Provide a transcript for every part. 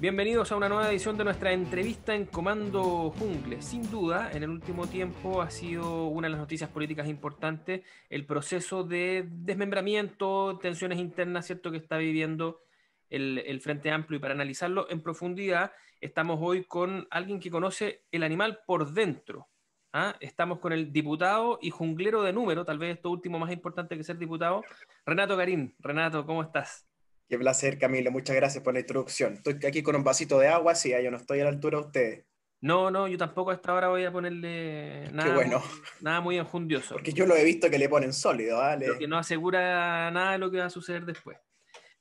Bienvenidos a una nueva edición de nuestra entrevista en Comando Jungle. Sin duda, en el último tiempo ha sido una de las noticias políticas importantes el proceso de desmembramiento, tensiones internas, ¿cierto?, que está viviendo el Frente Amplio. Y para analizarlo en profundidad, estamos hoy con alguien que conoce el animal por dentro. ¿Ah? Estamos con el diputado y junglero de número, tal vez esto último más importante que ser diputado, Renato Garín. Renato, ¿cómo estás? Qué placer, Camilo. Muchas gracias por la introducción. Estoy aquí con un vasito de agua, sí, yo no estoy a la altura de ustedes. No, no, yo tampoco a esta hora voy a ponerle Qué bueno, nada muy enjundioso, porque yo lo he visto que le ponen sólido, lo que ¿vale? no asegura nada de lo que va a suceder después.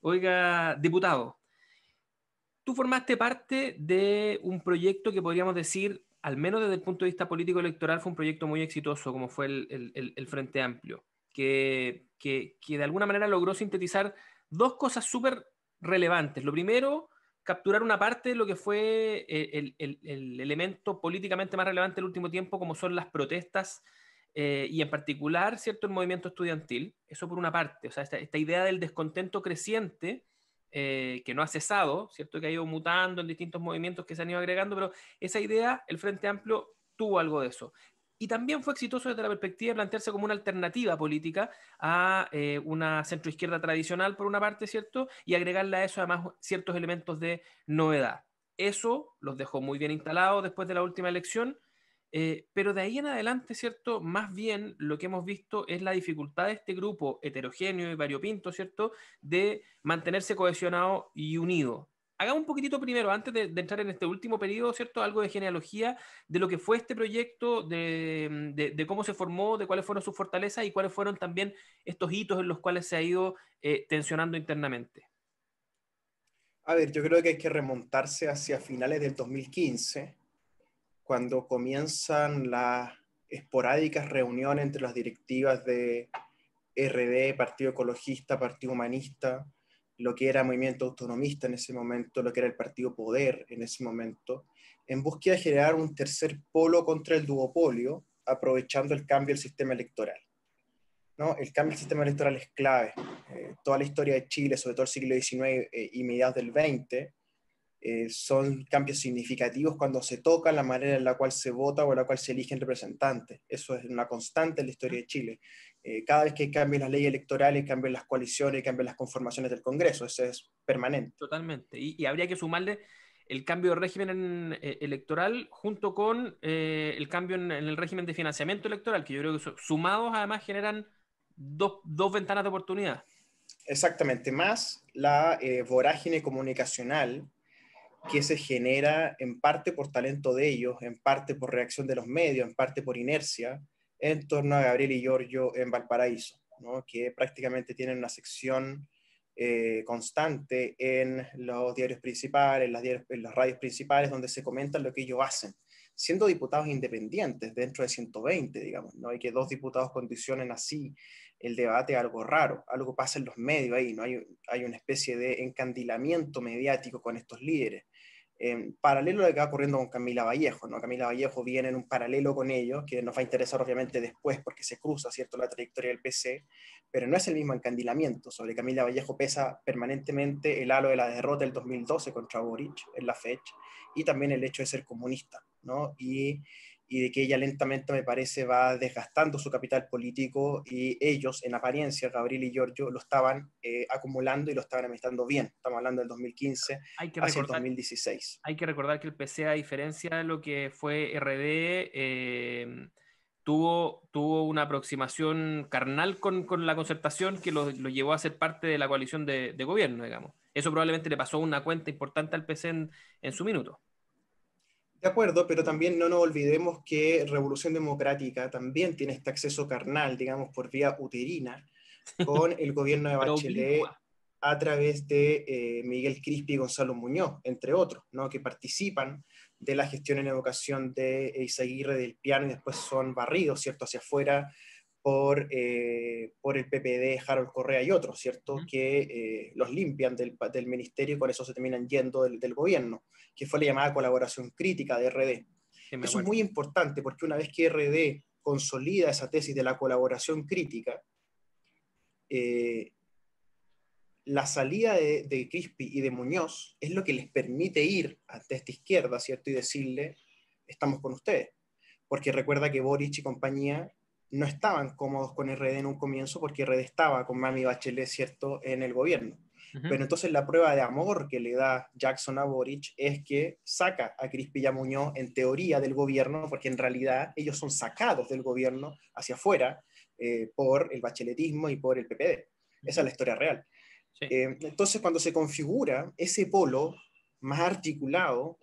Oiga, diputado, tú formaste parte de un proyecto que podríamos decir, al menos desde el punto de vista político electoral, fue un proyecto muy exitoso, como fue el Frente Amplio, que de alguna manera logró sintetizar dos cosas súper relevantes. Lo primero, capturar una parte de lo que fue el elemento políticamente más relevante del último tiempo, como son las protestas y en particular, ¿cierto?, el movimiento estudiantil. Eso por una parte, o sea, esta idea del descontento creciente que no ha cesado, ¿cierto?, que ha ido mutando en distintos movimientos que se han ido agregando, pero esa idea, el Frente Amplio tuvo algo de eso. Y también fue exitoso desde la perspectiva de plantearse como una alternativa política a una centroizquierda tradicional, por una parte, ¿cierto? Y agregarle a eso además ciertos elementos de novedad. Eso los dejó muy bien instalados después de la última elección, pero de ahí en adelante, ¿cierto? Más bien lo que hemos visto es la dificultad de este grupo heterogéneo y variopinto, ¿cierto?, de mantenerse cohesionado y unido. Hagamos un poquitito primero, antes de entrar en este último periodo, ¿cierto?, algo de genealogía de lo que fue este proyecto, de cómo se formó, de cuáles fueron sus fortalezas y cuáles fueron también estos hitos en los cuales se ha ido tensionando internamente. A ver, yo creo que hay que remontarse hacia finales del 2015, cuando comienzan las esporádicas reuniones entre las directivas de RD, Partido Ecologista, Partido Humanista, lo que era Movimiento Autonomista en ese momento, lo que era el Partido Poder en ese momento, en búsqueda de generar un tercer polo contra el duopolio, aprovechando el cambio del sistema electoral, ¿no? El cambio del sistema electoral es clave. Toda la historia de Chile, sobre todo el siglo XIX y mediados del XX, son cambios significativos cuando se toca la manera en la cual se vota o en la cual se eligen representantes. Eso es una constante en la historia de Chile. Cada vez que cambian las leyes electorales, cambian las coaliciones, cambian las conformaciones del Congreso. Eso es permanente. Totalmente. Y habría que sumarle el cambio de régimen electoral junto con el cambio en el régimen de financiamiento electoral, que yo creo que sumados además generan dos ventanas de oportunidad. Exactamente, más la vorágine comunicacional que se genera en parte por talento de ellos, en parte por reacción de los medios, en parte por inercia, en torno a Gabriel y Giorgio en Valparaíso, ¿no? Que prácticamente tienen una sección constante en los diarios principales, en las radios principales, donde se comentan lo que ellos hacen, siendo diputados independientes dentro de 120, digamos, ¿no? Y que dos diputados condicionen así el debate, algo raro, algo pasa en los medios ahí, ¿no? Hay una especie de encandilamiento mediático con estos líderes. Paralelo a lo que va ocurriendo con Camila Vallejo, ¿no? Camila Vallejo viene en un paralelo con ellos, que nos va a interesar obviamente después porque se cruza, ¿cierto?, la trayectoria del PC, pero no es el mismo encandilamiento. Sobre Camila Vallejo pesa permanentemente el halo de la derrota del 2012 contra Boric en la fecha, y también el hecho de ser comunista, ¿no? Y de que ella lentamente, me parece, va desgastando su capital político, y ellos, en apariencia, Gabriel y Giorgio, lo estaban acumulando y lo estaban administrando bien. Estamos hablando del 2015 Hay que hacia el recordar, 2016. hay que recordar que el PC, a diferencia de lo que fue RD, tuvo una aproximación carnal con la concertación que lo llevó a ser parte de la coalición de gobierno, digamos. Eso probablemente le pasó una cuenta importante al PC en su minuto. De acuerdo, pero también no nos olvidemos que Revolución Democrática también tiene este acceso carnal, digamos, por vía uterina, con el gobierno de Pero Bachelet oblicua. a través de Miguel Crispi y Gonzalo Muñoz, entre otros, ¿no? Que participan de la gestión en educación de Eizaguirre del Piano y después son barridos, ¿cierto?, hacia afuera por el PPD, Harold Correa y otros, ¿cierto?, Ujú. que los limpian del ministerio y con eso se terminan yendo del gobierno, que fue la llamada colaboración crítica de RD. Sí, me Eso es acuerdo. muy importante porque una vez que RD consolida esa tesis de la colaboración crítica, eh, la salida de Crispi y de Muñoz es lo que les permite ir ante esta izquierda, ¿cierto? Y decirle, estamos con ustedes. Porque recuerda que Boric y compañía no estaban cómodos con RD en un comienzo, porque RD estaba con Mami Bachelet, ¿cierto?, en el gobierno. Pero entonces la prueba de amor que le da Jackson a Boric es que saca a Crispi y a Muñoz en teoría del gobierno, porque en realidad ellos son sacados del gobierno hacia afuera por el bacheletismo y por el PPD. Esa es la historia real. Sí. Entonces, cuando se configura ese polo más articulado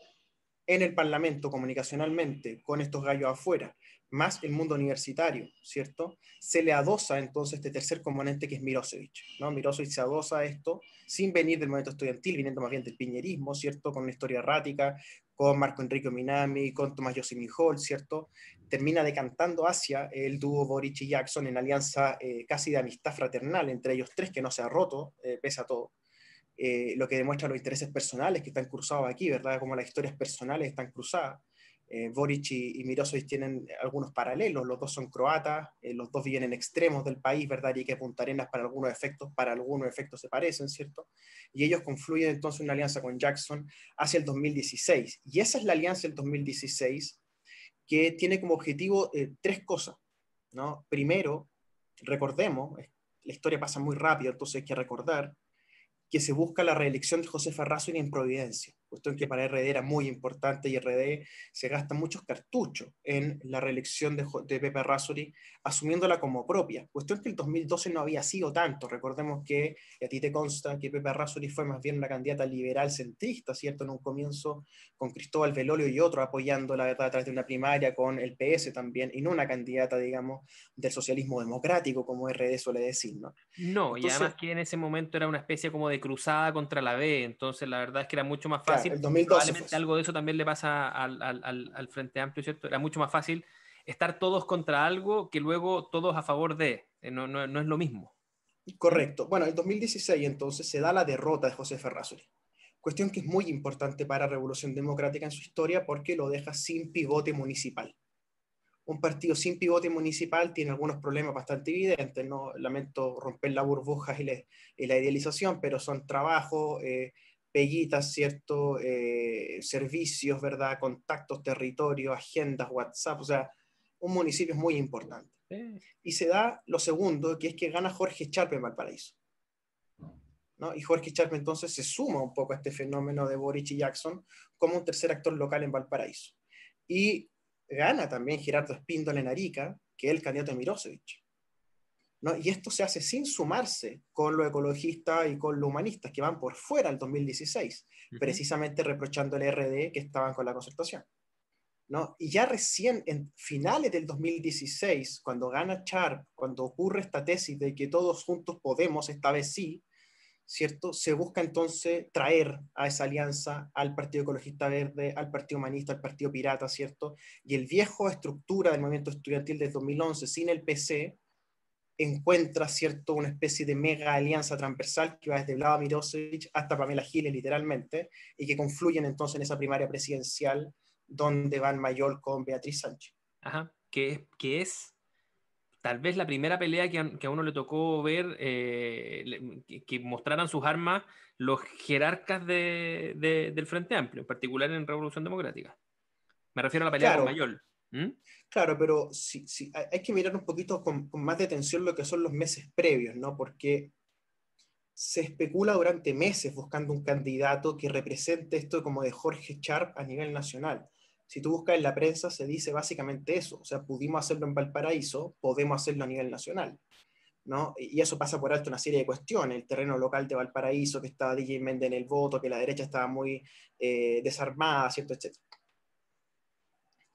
en el Parlamento comunicacionalmente con estos gallos afuera, más el mundo universitario, ¿cierto? Se le adosa entonces este tercer componente que es Milosevic, ¿no? Milosevic se adosa a esto sin venir del movimiento estudiantil, viniendo más bien del piñerismo, ¿cierto? Con una historia errática, con Marco Enrique Minami, con Tomás Yosemite Hall, ¿cierto? Termina decantando hacia el dúo Boric y Jackson en alianza casi de amistad fraternal entre ellos tres, que no se ha roto, pese a todo. Lo que demuestra los intereses personales que están cruzados aquí, ¿verdad? Como las historias personales están cruzadas. Boric y Mirosevic tienen algunos paralelos, los dos son croatas, los dos viven en extremos del país, ¿verdad? Y que Punta Arenas para algunos efectos se parecen, ¿cierto? Y ellos confluyen entonces en una alianza con Jackson hacia el 2016. Y esa es la alianza del 2016 que tiene como objetivo tres cosas, ¿no? Primero, recordemos, la historia pasa muy rápido, entonces hay que recordar que se busca la reelección de José Errázuriz en Providencia, cuestión que para RD era muy importante y RD se gasta muchos cartuchos en la reelección de Pepe Errázuriz, asumiéndola como propia, cuestión que el 2012 no había sido tanto. Recordemos que, y a ti te consta, que Pepe Errázuriz fue más bien una candidata liberal centrista, ¿cierto? En un comienzo con Cristóbal Velolio y otro apoyándola, ¿verdad?, a través de una primaria con el PS también, y no una candidata, digamos, del socialismo democrático, como RD suele decir, ¿no? No, y Entonces, además que en ese momento era una especie como de cruzada contra la B, entonces la verdad es que era mucho más claro, fácil, el 2012 fue probablemente eso. algo de eso también le pasa al Frente Amplio, ¿cierto? Era mucho más fácil estar todos contra algo que luego todos a favor de, no es lo mismo. ¿Mm? Correcto. Bueno, en 2016 entonces se da la derrota de José Errázuriz. Cuestión que es muy importante para Revolución Democrática en su historia porque lo deja sin pivote municipal. Un partido sin pivote municipal tiene algunos problemas bastante evidentes, no lamento romper las burbujas y la idealización, pero son trabajos, peguitas, ¿cierto? Servicios, ¿verdad? Contactos, territorios, agendas, WhatsApp, o sea, un municipio es muy importante. Y se da lo segundo, que es que gana Jorge Charpe en Valparaíso, ¿no? Y Jorge Charpe entonces se suma un poco a este fenómeno de Boric y Jackson como un tercer actor local en Valparaíso. Y gana también Gerardo Espíndola en Arica, que es el candidato de Mirosevic, ¿no? Y esto se hace sin sumarse con los ecologistas y con los humanistas que van por fuera del 2016, precisamente reprochando al RD que estaban con la concertación, ¿no? Y ya recién en finales del 2016, cuando gana Charp, cuando ocurre esta tesis de que todos juntos podemos, esta vez sí, ¿cierto? Se busca entonces traer a esa alianza al Partido Ecologista Verde, al Partido Humanista, al Partido Pirata, ¿cierto? Y el viejo estructura del movimiento estudiantil de 2011 sin el PC encuentra, ¿cierto?, una especie de mega alianza transversal que va desde Vlada Mirosevic hasta Pamela Giles, literalmente, y que confluyen entonces en esa primaria presidencial donde van Mayol con Beatriz Sánchez. Ajá, que es tal vez la primera pelea que a uno le tocó ver, que mostraran sus armas los jerarcas del Frente Amplio, en particular en Revolución Democrática. Me refiero a la pelea con Claro, Mayol. ¿Mm? claro, pero sí, sí, hay que mirar un poquito con más detención lo que son los meses previos, ¿no? Porque se especula durante meses buscando un candidato que represente esto como de Jorge Charp a nivel nacional. Si tú buscas en la prensa se dice básicamente eso, o sea, pudimos hacerlo en Valparaíso, podemos hacerlo a nivel nacional, ¿no? Y eso pasa por alto una serie de cuestiones, el terreno local de Valparaíso, que estaba DJ Méndez en el voto, que la derecha estaba muy desarmada, ¿cierto? Etcétera.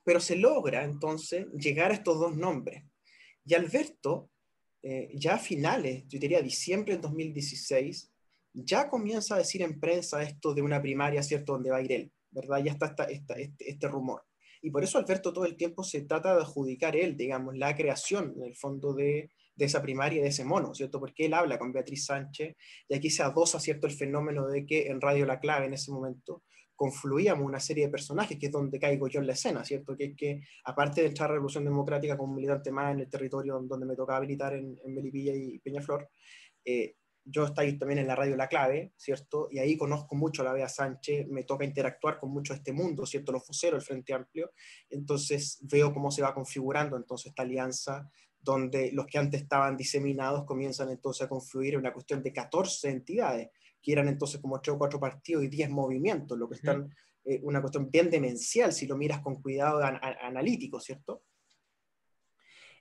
Pero se logra entonces llegar a estos dos nombres. Y Alberto, ya a finales, yo diría diciembre del 2016, ya comienza a decir en prensa esto de una primaria, ¿cierto?, donde va a ir él, ¿verdad? Ya está este rumor. Y por eso Alberto todo el tiempo se trata de adjudicar él, digamos, la creación, en el fondo, de esa primaria, de ese mono, ¿cierto? Porque él habla con Beatriz Sánchez y aquí se adosa, ¿cierto?, el fenómeno de que en Radio La Clave en ese momento confluíamos una serie de personajes, que es donde caigo yo en la escena, ¿cierto? Que es que, aparte de entrar a Revolución Democrática como militante más en el territorio donde me tocaba militar en Melipilla y Peñaflor, yo estoy también en la radio La Clave, ¿cierto? Y ahí conozco mucho a la Bea Sánchez, me toca interactuar con mucho de este mundo, ¿cierto? Los voceros, el Frente Amplio, entonces veo cómo se va configurando entonces esta alianza, donde los que antes estaban diseminados comienzan entonces a confluir en una cuestión de 14 entidades, que eran entonces como 3 o 4 partidos y 10 movimientos, lo que están, una cuestión bien demencial si lo miras con cuidado analítico, ¿cierto?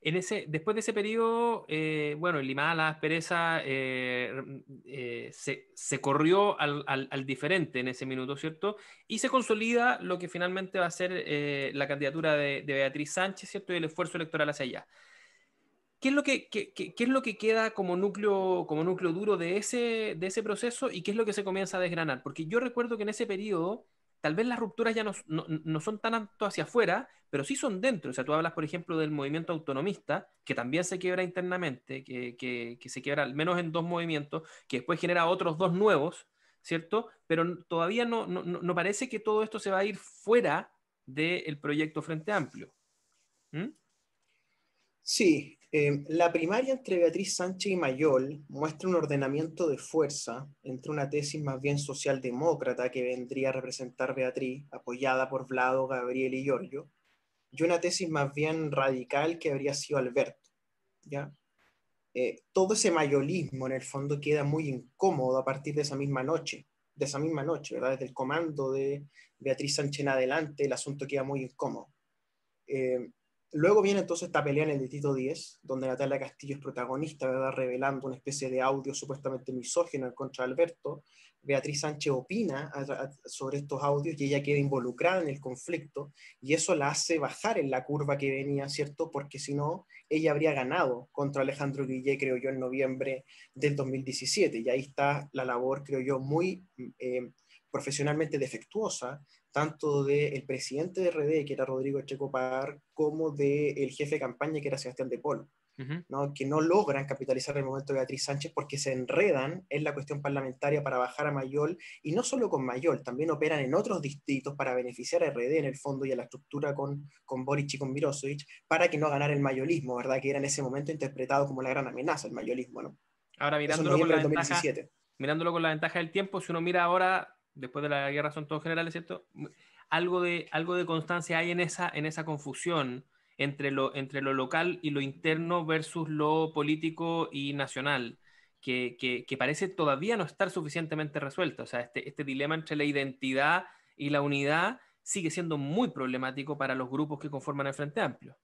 Después de ese periodo, bueno, Limala, Aspereza se corrió al diferente en ese minuto, ¿cierto? Y se consolida lo que finalmente va a ser la candidatura de Beatriz Sánchez, ¿cierto? Y el esfuerzo electoral hacia allá. ¿Qué es lo qué es lo que queda como núcleo duro de ese proceso y qué es lo que se comienza a desgranar? Porque yo recuerdo que en ese periodo tal vez las rupturas ya no son tanto hacia afuera, pero sí son dentro. O sea, tú hablas, por ejemplo, del movimiento autonomista, que también se quiebra internamente, que se quiebra al menos en dos movimientos, que después genera otros dos nuevos, ¿cierto? Pero todavía no parece que todo esto se va a ir fuera del proyecto Frente Amplio. ¿Mm? Sí, la primaria entre Beatriz Sánchez y Mayol muestra un ordenamiento de fuerza entre una tesis más bien socialdemócrata que vendría a representar Beatriz, apoyada por Vlado, Gabriel y Giorgio, y una tesis más bien radical que habría sido Alberto. ¿Ya? Todo ese mayolismo en el fondo queda muy incómodo a partir de esa misma noche, ¿verdad? Desde el comando de Beatriz Sánchez en adelante, el asunto queda muy incómodo. Eh, Luego viene entonces esta pelea en el Distrito 10, donde Natalia Castillo es protagonista, ¿verdad? Revelando una especie de audio supuestamente misógino en contra de Alberto. Beatriz Sánchez opina sobre estos audios y ella queda involucrada en el conflicto y eso la hace bajar en la curva que venía, ¿cierto? Porque si no, ella habría ganado contra Alejandro Guillé, creo yo, en noviembre del 2017. Y ahí está la labor, creo yo, muy profesionalmente defectuosa tanto del presidente de RD, que era Rodrigo Echecopar, como del jefe de campaña, que era Sebastián de Pol, Uh-huh. ¿no? Que no logran capitalizar el momento de Beatriz Sánchez porque se enredan en la cuestión parlamentaria para bajar a Mayol, y no solo con Mayol, también operan en otros distritos para beneficiar a RD en el fondo y a la estructura con Boric y con Mirosevic, para que no ganara el mayolismo, ¿verdad? Que era en ese momento interpretado como la gran amenaza, el mayolismo, ¿no? Ahora, Eso en noviembre del 2017. mirándolo con la ventaja del tiempo, si uno mira ahora, después de la guerra son todos generales, ¿cierto? Algo de constancia hay en esa confusión entre lo local y lo interno versus lo político y nacional, que parece todavía no estar suficientemente resuelto. O sea, este dilema entre la identidad y la unidad sigue siendo muy problemático para los grupos que conforman el Frente Amplio.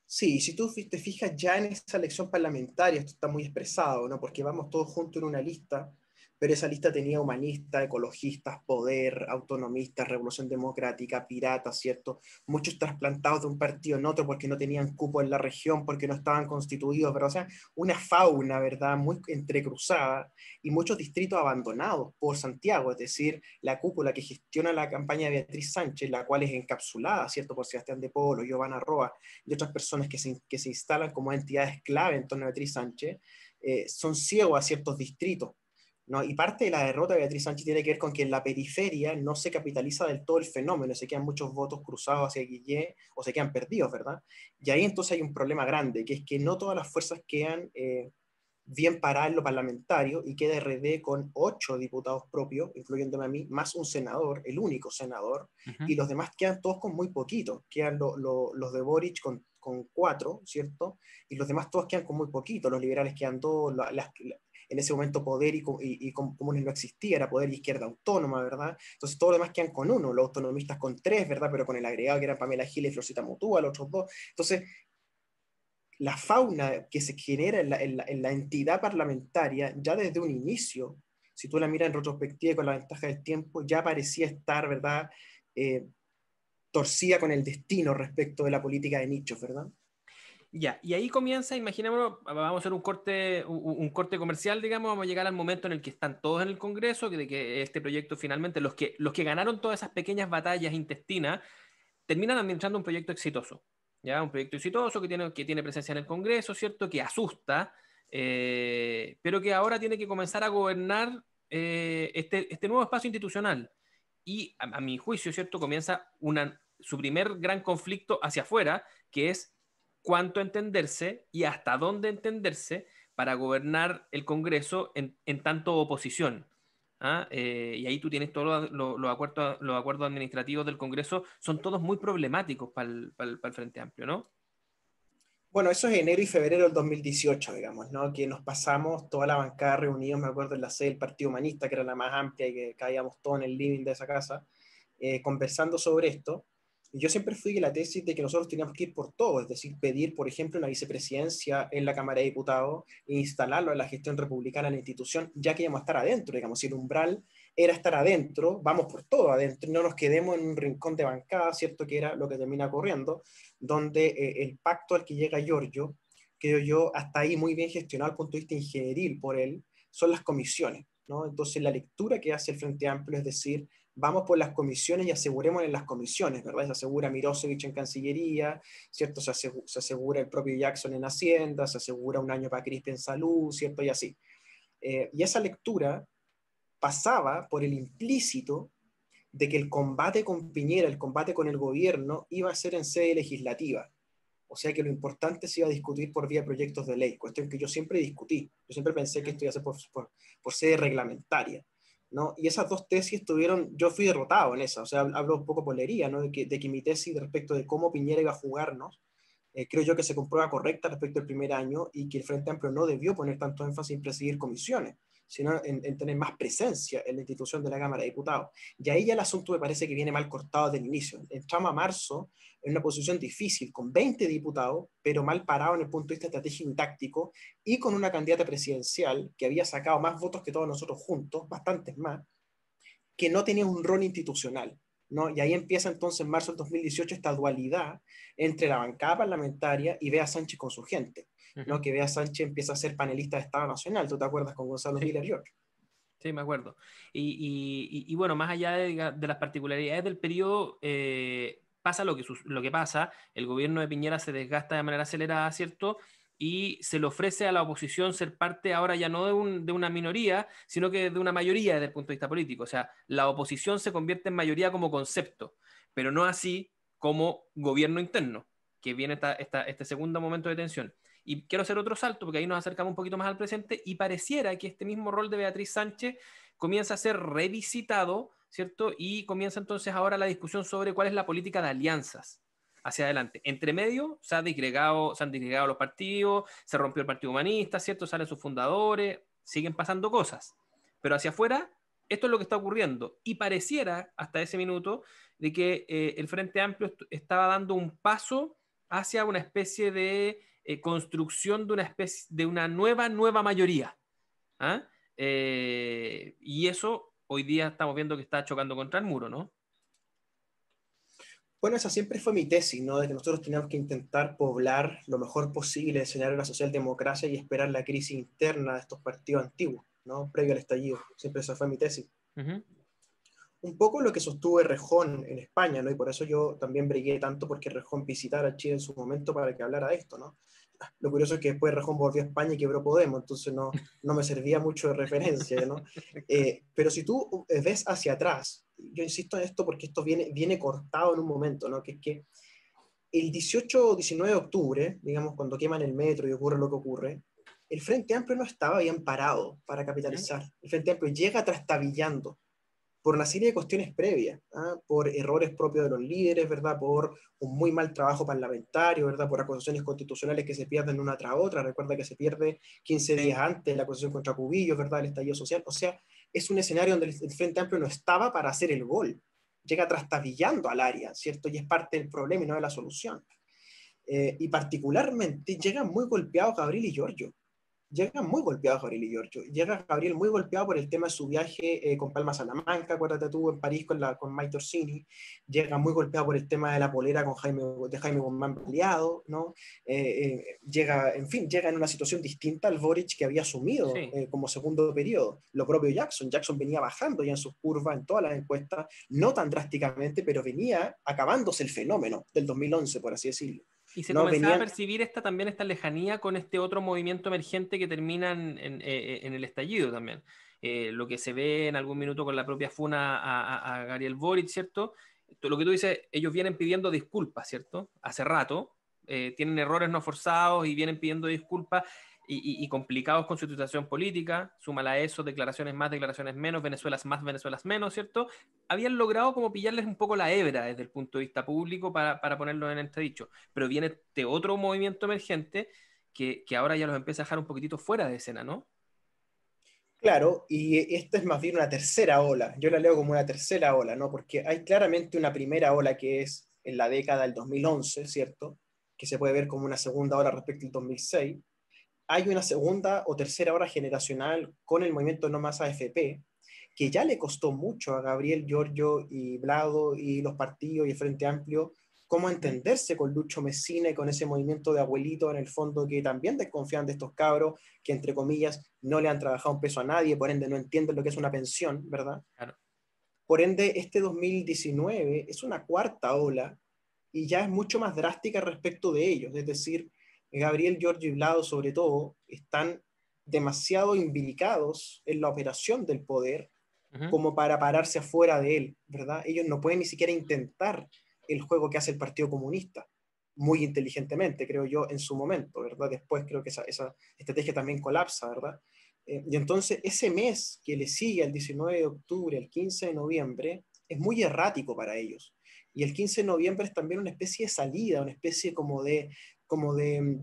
Sí, si tú te fijas ya en esa elección parlamentaria, esto está muy expresado, ¿no? Porque vamos todos juntos en una lista, pero esa lista tenía humanistas, ecologistas, poder, autonomistas, revolución democrática, piratas, ¿cierto? Muchos trasplantados de un partido en otro porque no tenían cupo en la región, porque no estaban constituidos, pero o sea, una fauna, ¿verdad? Muy entrecruzada y muchos distritos abandonados por Santiago, es decir, la cúpula que gestiona la campaña de Beatriz Sánchez, la cual es encapsulada, ¿cierto? Por Sebastián de Polo, Giovanna Roa y otras personas que se instalan como entidades clave en torno a Beatriz Sánchez, son ciegos a ciertos distritos, ¿no? Y parte de la derrota de Beatriz Sánchez tiene que ver con que en la periferia no se capitaliza del todo el fenómeno, se quedan muchos votos cruzados hacia Guillé o se quedan perdidos, ¿verdad? Y ahí entonces hay un problema grande, que es que no todas las fuerzas quedan bien paradas en lo parlamentario y queda RD con 8 diputados propios, incluyéndome a mí, más un senador, el único senador, Uh-huh. y los demás quedan todos con muy poquito, quedan los de Boric con 4, ¿cierto? Y los demás todos quedan con muy poquito, los liberales quedan 2, en ese momento Poder y Comunes no existía, era Poder y Izquierda Autónoma, ¿verdad? Entonces todos los demás quedan con 1, los autonomistas con 3, ¿verdad? Pero con el agregado que eran Pamela Giles y Florcita Mutúa, los otros 2. Entonces, la fauna que se genera en la entidad parlamentaria, ya desde un inicio, si tú la miras en retrospectiva y con la ventaja del tiempo, ya parecía estar, ¿verdad? Eh, Torcida con el destino respecto de la política de nichos, ¿verdad? Ya, y ahí comienza, imaginémonos, vamos a hacer un corte comercial, digamos, vamos a llegar al momento en el que están todos en el Congreso, de que este proyecto finalmente, los que ganaron todas esas pequeñas batallas intestinas, terminan administrando un proyecto exitoso, ¿ya? Un proyecto exitoso que tiene presencia en el Congreso, ¿cierto? Que asusta, pero que ahora tiene que comenzar a gobernar este nuevo espacio institucional. Y a mi juicio, ¿cierto? Comienza su primer gran conflicto hacia afuera, que es cuánto entenderse y hasta dónde entenderse para gobernar el Congreso en tanto oposición. ¿Ah? Y ahí tú tienes todos los acuerdos administrativos del Congreso, son todos muy problemáticos para el Frente Amplio, ¿no? Bueno, eso es enero y febrero del 2018, digamos, ¿no? Que nos pasamos toda la bancada reunidos, me acuerdo, en la sede del Partido Humanista, que era la más amplia y que caíamos todos en el living de esa casa, conversando sobre esto. Y yo siempre fui de la tesis de que nosotros teníamos que ir por todo, es decir, pedir, por ejemplo, una vicepresidencia en la Cámara de Diputados e instalarlo en la gestión republicana en la institución, ya que íbamos a estar adentro, digamos, si el umbral era estar adentro, vamos por todo adentro, no nos quedemos en un rincón de bancada, ¿cierto? Que era lo que termina ocurriendo, donde el pacto al que llega Giorgio, creo yo, hasta ahí muy bien gestionado al punto de vista ingenieril por él, son las comisiones, ¿no? Entonces la lectura que hace el Frente Amplio es decir, vamos por las comisiones y aseguremos en las comisiones, ¿verdad? Se asegura Mirosevic en Cancillería, ¿cierto? Se asegura el propio Jackson en Hacienda, se asegura un año para Crispi en Salud, ¿cierto? Y así. Y esa lectura pasaba por el implícito de que el combate con Piñera, el combate con el gobierno, iba a ser en sede legislativa. O sea que lo importante se iba a discutir por vía proyectos de ley, cuestión que yo siempre discutí. Yo siempre pensé que esto iba a ser por sede reglamentaria, ¿no? Y esas dos tesis tuvieron, yo fui derrotado en esa, o sea, hablo un poco polería, ¿no? De que mi tesis respecto de cómo Piñera iba a jugarnos, creo yo que se comprueba correcta respecto al primer año y que el Frente Amplio no debió poner tanto énfasis en presidir comisiones, sino en tener más presencia en la institución de la Cámara de Diputados. Y ahí ya el asunto me parece que viene mal cortado desde el inicio. Entramos a marzo en una posición difícil, con 20 diputados, pero mal parado en el punto de vista estratégico y táctico, y con una candidata presidencial que había sacado más votos que todos nosotros juntos, bastantes más, que no tenía un rol institucional, ¿no? Y ahí empieza entonces en marzo del 2018 esta dualidad entre la bancada parlamentaria y Bea Sánchez con su gente, ¿no? Que Bea Sánchez empieza a ser panelista de Estado Nacional, ¿tú te acuerdas con Gonzalo Sí. Miller George? Sí, me acuerdo. Y bueno, más allá de las particularidades del periodo, pasa lo que pasa, el gobierno de Piñera se desgasta de manera acelerada, ¿cierto? Y se le ofrece a la oposición ser parte ahora ya no de una minoría, sino que de una mayoría desde el punto de vista político. O sea, la oposición se convierte en mayoría como concepto, pero no así como gobierno interno, que viene este segundo momento de tensión. Y quiero hacer otro salto, porque ahí nos acercamos un poquito más al presente, y pareciera que este mismo rol de Beatriz Sánchez comienza a ser revisitado, ¿cierto? Y comienza entonces ahora la discusión sobre cuál es la política de alianzas hacia adelante. Entre medio se han disgregado los partidos, se rompió el Partido Humanista, ¿cierto? Salen sus fundadores, siguen pasando cosas. Pero hacia afuera, esto es lo que está ocurriendo. Y pareciera, hasta ese minuto, de que el Frente Amplio estaba dando un paso hacia una especie de construcción de una nueva mayoría. ¿Ah? Y eso hoy día estamos viendo que está chocando contra el muro, ¿no? Bueno, esa siempre fue mi tesis, ¿no? De que nosotros teníamos que intentar poblar lo mejor posible el escenario de la socialdemocracia y esperar la crisis interna de estos partidos antiguos, ¿no? Previo al estallido. Siempre esa fue mi tesis. Uh -huh. Un poco lo que sostuvo Errejón en España, ¿no? Y por eso yo también bregué tanto porque Errejón visitara Chile en su momento para que hablara de esto, ¿no? Lo curioso es que después Errejón volvió a España y quebró Podemos, entonces no me servía mucho de referencia, ¿no? Pero si tú ves hacia atrás, yo insisto en esto porque esto viene cortado en un momento, ¿no? Que es que el 18 o 19 de octubre, digamos, cuando queman el metro y ocurre lo que ocurre, el Frente Amplio no estaba bien parado para Uh -huh. capitalizar. El Frente Amplio llega trastabillando por una serie de cuestiones previas, ¿ah? Por errores propios de los líderes, ¿verdad? Por un muy mal trabajo parlamentario, ¿verdad? Por acusaciones constitucionales que se pierden una tras otra. Recuerda que se pierde 15 Sí. días antes la acusación contra Cubillos, ¿verdad? El estallido social. O sea, es un escenario donde el Frente Amplio no estaba para hacer el gol. Llega trastabillando al área, ¿cierto? Y es parte del problema y no de la solución. Y particularmente llegan muy golpeados Gabriel y Giorgio. Llega muy golpeado Gabriel y Giorgio. Llega Gabriel muy golpeado por el tema de su viaje con Palma Salamanca, acuérdate tú, en París con Mike Orsini. Llega muy golpeado por el tema de la polera de Jaime Guzmán Baleado, ¿no? Llega, en fin, llega en una situación distinta al Boric que había asumido Sí. como segundo periodo. Lo propio Jackson. Jackson venía bajando ya en sus curvas, en todas las encuestas, no tan drásticamente, pero venía acabándose el fenómeno del 2011, por así decirlo. Y se No comenzaba a venían. percibir esta lejanía con este otro movimiento emergente que termina en el estallido también. Lo que se ve en algún minuto con la propia funa a Gabriel Boric, ¿cierto? Lo que tú dices, ellos vienen pidiendo disculpas, ¿cierto? Hace rato, tienen errores no forzados y vienen pidiendo disculpas. y complicados con su situación política, súmala a eso, declaraciones más, declaraciones menos, Venezuelas más, Venezuelas menos, ¿cierto? Habían logrado como pillarles un poco la hebra desde el punto de vista público para ponerlo en entredicho. Pero viene este otro movimiento emergente que ahora ya los empieza a dejar un poquitito fuera de escena, ¿no? Claro, y esta es más bien una tercera ola. Yo la leo como una tercera ola, ¿no? Porque hay claramente una primera ola que es en la década del 2011, ¿cierto? Que se puede ver como una segunda ola respecto al 2006. Hay una segunda o tercera ola generacional con el movimiento No Más AFP, que ya le costó mucho a Gabriel, Giorgio y Blado y los partidos y el Frente Amplio cómo entenderse con Lucho Messina y con ese movimiento de abuelitos en el fondo que también desconfían de estos cabros que entre comillas no le han trabajado un peso a nadie, por ende no entienden lo que es una pensión, ¿verdad? Claro. Por ende, este 2019 es una cuarta ola y ya es mucho más drástica respecto de ellos. Es decir, Gabriel, Giorgio y Blado, sobre todo, están demasiado imbricados en la operación del poder como para pararse afuera de él, ¿verdad? Ellos no pueden ni siquiera intentar el juego que hace el Partido Comunista, muy inteligentemente, creo yo, en su momento, ¿verdad? Después creo que esa estrategia también colapsa, ¿verdad? Y entonces ese mes que le sigue al 19 de octubre, al 15 de noviembre, es muy errático para ellos. Y el 15 de noviembre es también una especie de salida, una especie como de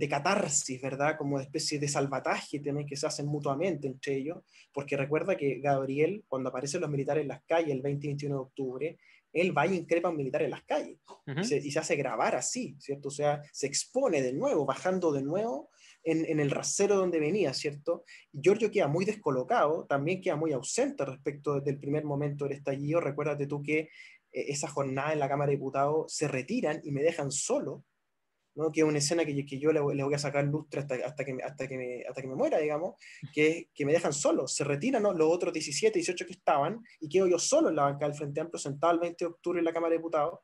catarsis, ¿verdad? Como de especie de salvataje también que se hacen mutuamente entre ellos, porque recuerda que Gabriel, cuando aparecen los militares en las calles el 20 y 21 de octubre, él va y increpa a un militar en las calles y se hace grabar así, ¿cierto? O sea, se expone de nuevo, bajando de nuevo en el rasero donde venía, ¿cierto? Y Giorgio queda muy descolocado, también queda muy ausente respecto del primer momento del estallido. Recuérdate tú que esa jornada en la Cámara de Diputados se retiran y me dejan solo, ¿no? Que es una escena que yo le voy a sacar lustre hasta que me muera, digamos, que me dejan solo, se retiran, ¿no? Los otros 17, 18 que estaban, y quedo yo solo en la banca del Frente Amplio, sentado el 20 de octubre en la Cámara de Diputados,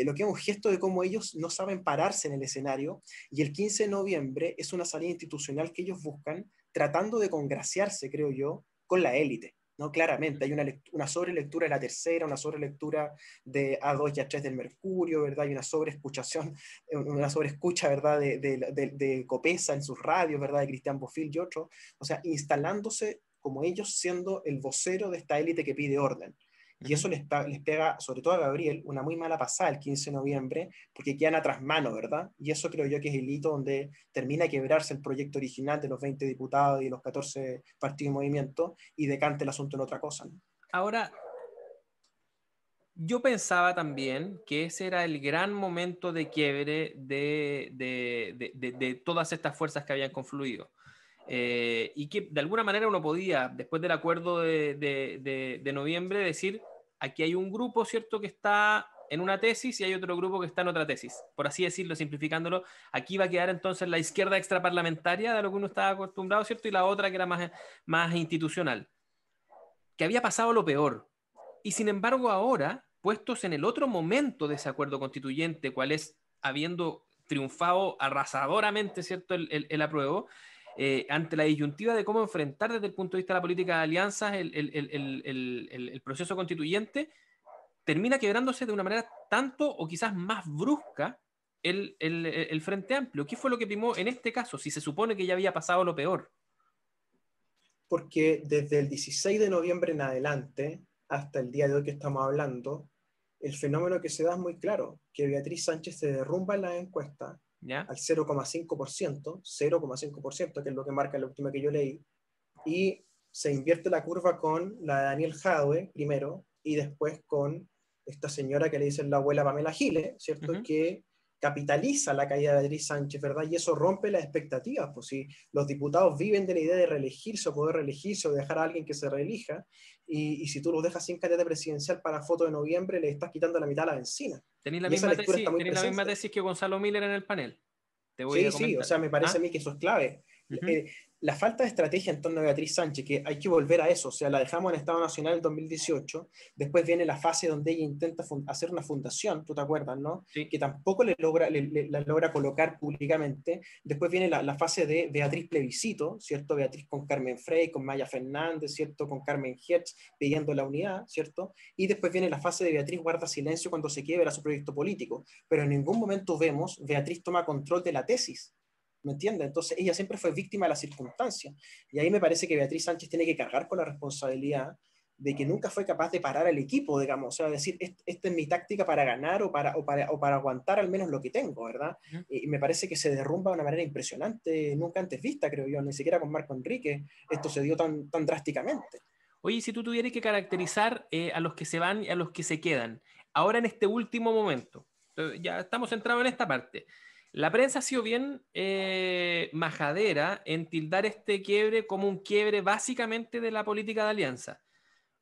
lo que es un gesto de cómo ellos no saben pararse en el escenario, y el 15 de noviembre es una salida institucional que ellos buscan, tratando de congraciarse, creo yo, con la élite. ¿No? Claramente, hay una sobrelectura de la tercera, una sobrelectura de A2 y A3 del Mercurio, ¿verdad? Hay una sobreescucha, ¿verdad? De Copesa en sus radios, ¿verdad? De Cristian Bofill y otros. O sea, instalándose como ellos siendo el vocero de esta élite que pide orden. Y eso les pega, sobre todo a Gabriel, una muy mala pasada el 15 de noviembre, porque quedan atrás mano, ¿verdad? Y eso creo yo que es el hito donde termina de quebrarse el proyecto original de los 20 diputados y los 14 partidos y movimientos y decanta el asunto en otra cosa, ¿no? Ahora, yo pensaba también que ese era el gran momento de quiebre de todas estas fuerzas que habían confluido. Y que de alguna manera uno podía, después del acuerdo de noviembre, decir, aquí hay un grupo, ¿cierto?, que está en una tesis y hay otro grupo que está en otra tesis. Por así decirlo, simplificándolo, aquí va a quedar entonces la izquierda extraparlamentaria de lo que uno estaba acostumbrado, ¿cierto? Y la otra que era más institucional. Que había pasado lo peor. Y sin embargo, ahora, puestos en el otro momento de ese acuerdo constituyente, cual es habiendo triunfado arrasadoramente, ¿cierto?, el apruebo, ante la disyuntiva de cómo enfrentar desde el punto de vista de la política de alianzas el proceso constituyente, termina quebrándose de una manera tanto o quizás más brusca el Frente Amplio. ¿Qué fue lo que primó en este caso, si se supone que ya había pasado lo peor? Porque desde el 16 de noviembre en adelante, hasta el día de hoy que estamos hablando, el fenómeno que se da es muy claro, que Beatriz Sánchez se derrumba en la encuesta ¿Ya? al 0,5%, que es lo que marca la última que yo leí, y se invierte la curva con la de Daniel Jadwe primero, y después con esta señora que le dicen la abuela Pamela Giles, ¿cierto? Ujú. Que capitaliza la caída de Beatriz Sánchez, ¿verdad? Y eso rompe las expectativas, pues si los diputados viven de la idea de reelegirse o poder reelegirse o dejar a alguien que se reelija, y si tú los dejas sin candidata presidencial para foto de noviembre, le estás quitando la mitad a la benzina. Y esa lectura está muy Tenéis la misma presente. tesis que Gonzalo Miller en el panel. Te voy a Sí, sí, o comentar. sea, me parece a ¿Ah? mí que eso es clave. Ujú. La falta de estrategia en torno a Beatriz Sánchez, que hay que volver a eso, o sea, la dejamos en Estado Nacional en 2018, después viene la fase donde ella intenta hacer una fundación, tú te acuerdas, ¿no? Sí. Que tampoco la logra colocar públicamente. Después viene la fase de Beatriz Plebiscito, ¿cierto? Beatriz con Carmen Frey, con Maya Fernández, ¿cierto? Con Carmen Hertz pidiendo la unidad, ¿cierto? Y después viene la fase de Beatriz guarda silencio cuando se quiebra su proyecto político, pero en ningún momento vemos Beatriz toma control de la tesis. ¿me entiendes? Entonces ella siempre fue víctima de las circunstancias. Y ahí me parece que Beatriz Sánchez tiene que cargar con la responsabilidad de que nunca fue capaz de parar al equipo, digamos, o sea, decir, esta es mi táctica para ganar o para aguantar al menos lo que tengo, ¿verdad? Y me parece que se derrumba de una manera impresionante, nunca antes vista, creo yo, ni siquiera con Marco Enrique, esto se dio tan drásticamente. Oye, si tú tuvieras que caracterizar a los que se van y a los que se quedan, ahora en este último momento, ya estamos centrados en esta parte, la prensa ha sido bien majadera en tildar este quiebre como un quiebre básicamente de la política de alianza.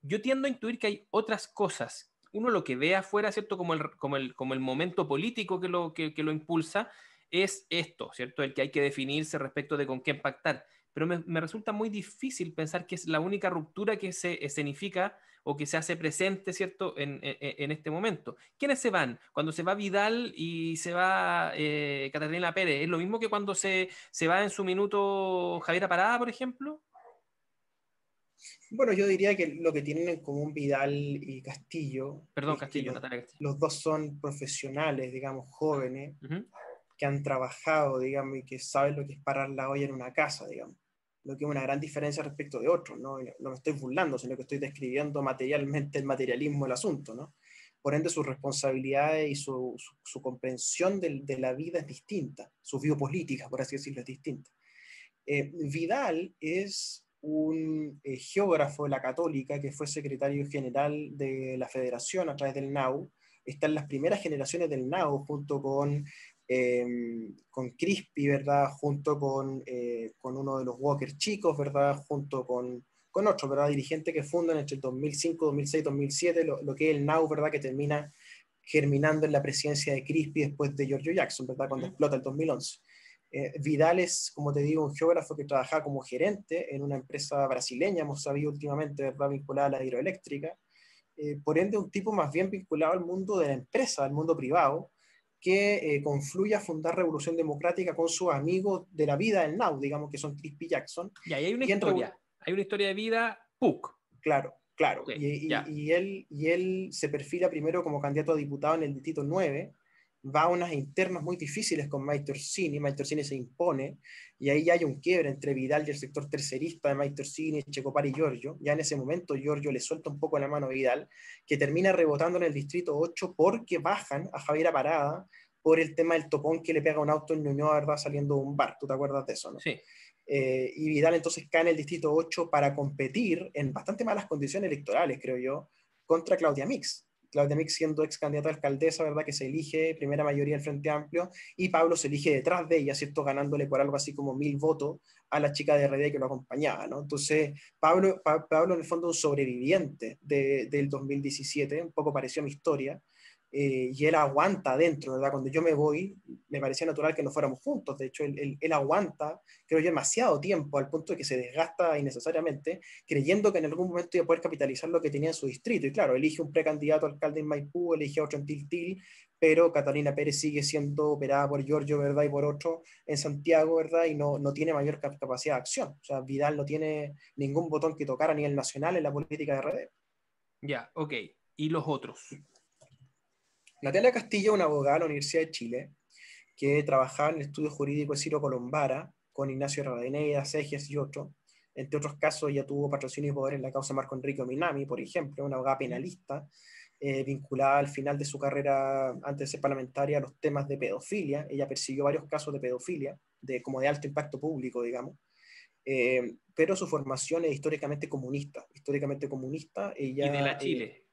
Yo tiendo a intuir que hay otras cosas. Uno lo que ve afuera, ¿cierto? Como el momento político que lo impulsa, es esto, ¿cierto? El que hay que definirse respecto de con qué pactar. Pero me resulta muy difícil pensar que es la única ruptura que se escenifica o que se hace presente, ¿cierto? En este momento. ¿Quiénes se van? Cuando se va Vidal y se va Catalina Pérez, ¿es lo mismo que cuando se va en su minuto Javiera Parada, por ejemplo? Bueno, yo diría que lo que tienen en común Vidal y Castillo Perdón, es que Castillo, Natalia Castillo. los dos son profesionales, digamos, jóvenes, Ujú. que han trabajado, digamos, y que saben lo que es parar la olla en una casa, digamos. Lo que es una gran diferencia respecto de otros, ¿no? No me estoy burlando, sino que estoy describiendo materialmente el materialismo del asunto, ¿no? Por ende, sus responsabilidades y su comprensión de la vida es distinta, su biopolítica, por así decirlo, es distinta. Vidal es un geógrafo de la Católica que fue secretario general de la Federación a través del NAU. Está en las primeras generaciones del NAU junto con Crispy, ¿verdad? Junto con uno de los Walker chicos, ¿verdad? Junto con otro, ¿verdad? Dirigente que fundan entre el 2005, 2006, 2007, lo que es el NAU, ¿verdad? Que termina germinando en la presidencia de Crispy después de Giorgio Jackson, ¿verdad? Cuando explota el 2011. Vidal es, como te digo, un geógrafo que trabajaba como gerente en una empresa brasileña, hemos sabido últimamente, ¿verdad?, vinculada a la hidroeléctrica. Por ende, un tipo más bien vinculado al mundo de la empresa, al mundo privado, que confluye a fundar Revolución Democrática con sus amigos de la vida del NAU, digamos que son Crispy Jackson. Y ahí hay una Y en historia. Hay una historia de vida, PUC. Claro, claro. Ok, Y, ya. y, y él se perfila primero como candidato a diputado en el distrito 9, va a unas internas muy difíciles con Maite Orsini se impone, y ahí ya hay un quiebre entre Vidal y el sector tercerista de Maite Orsini, Checopar y Giorgio. Ya en ese momento Giorgio le suelta un poco la mano a Vidal, que termina rebotando en el distrito 8 porque bajan a Javiera Parada por el tema del topón que le pega un auto en Ñuñoa, ¿verdad? Saliendo de un bar. ¿Tú te acuerdas de eso, no? Sí. Y Vidal entonces cae en el distrito 8 para competir en bastante malas condiciones electorales, creo yo, contra Claudia Mix. Claudia Mix siendo ex candidata a alcaldesa, ¿verdad? Que se elige primera mayoría del Frente Amplio, y Pablo se elige detrás de ella, ¿cierto? Ganándole por algo así como 1000 votos a la chica de RD que lo acompañaba, ¿no? Entonces, Pablo en el fondo es un sobreviviente del 2017, un poco pareció a mi historia, y él aguanta adentro, ¿verdad? Cuando yo me voy, me parecía natural que no fuéramos juntos, de hecho, él aguanta, creo yo, demasiado tiempo, al punto de que se desgasta innecesariamente, creyendo que en algún momento iba a poder capitalizar lo que tenía en su distrito, y claro, elige un precandidato a alcalde en Maipú, elige a otro en Tiltil, pero Catalina Pérez sigue siendo operada por Giorgio, ¿verdad? Y por otro en Santiago, ¿verdad? Y no tiene mayor capacidad de acción, o sea, Vidal no tiene ningún botón que tocar a nivel nacional en la política de RD. Ya, ok. ¿Y los otros? Natalia Castillo, una abogada de la Universidad de Chile, que trabajaba en el estudio jurídico de Ciro Colombara, con Ignacio Radeneda, Seges y otros. Entre otros casos, ya tuvo patrocinio y poder en la causa Marco Enrique Minami, por ejemplo, una abogada penalista, vinculada al final de su carrera antes de ser parlamentaria a los temas de pedofilia. Ella persiguió varios casos de pedofilia, como de alto impacto público, digamos. Pero su formación es históricamente comunista. Históricamente comunista, Y de la ella Chile.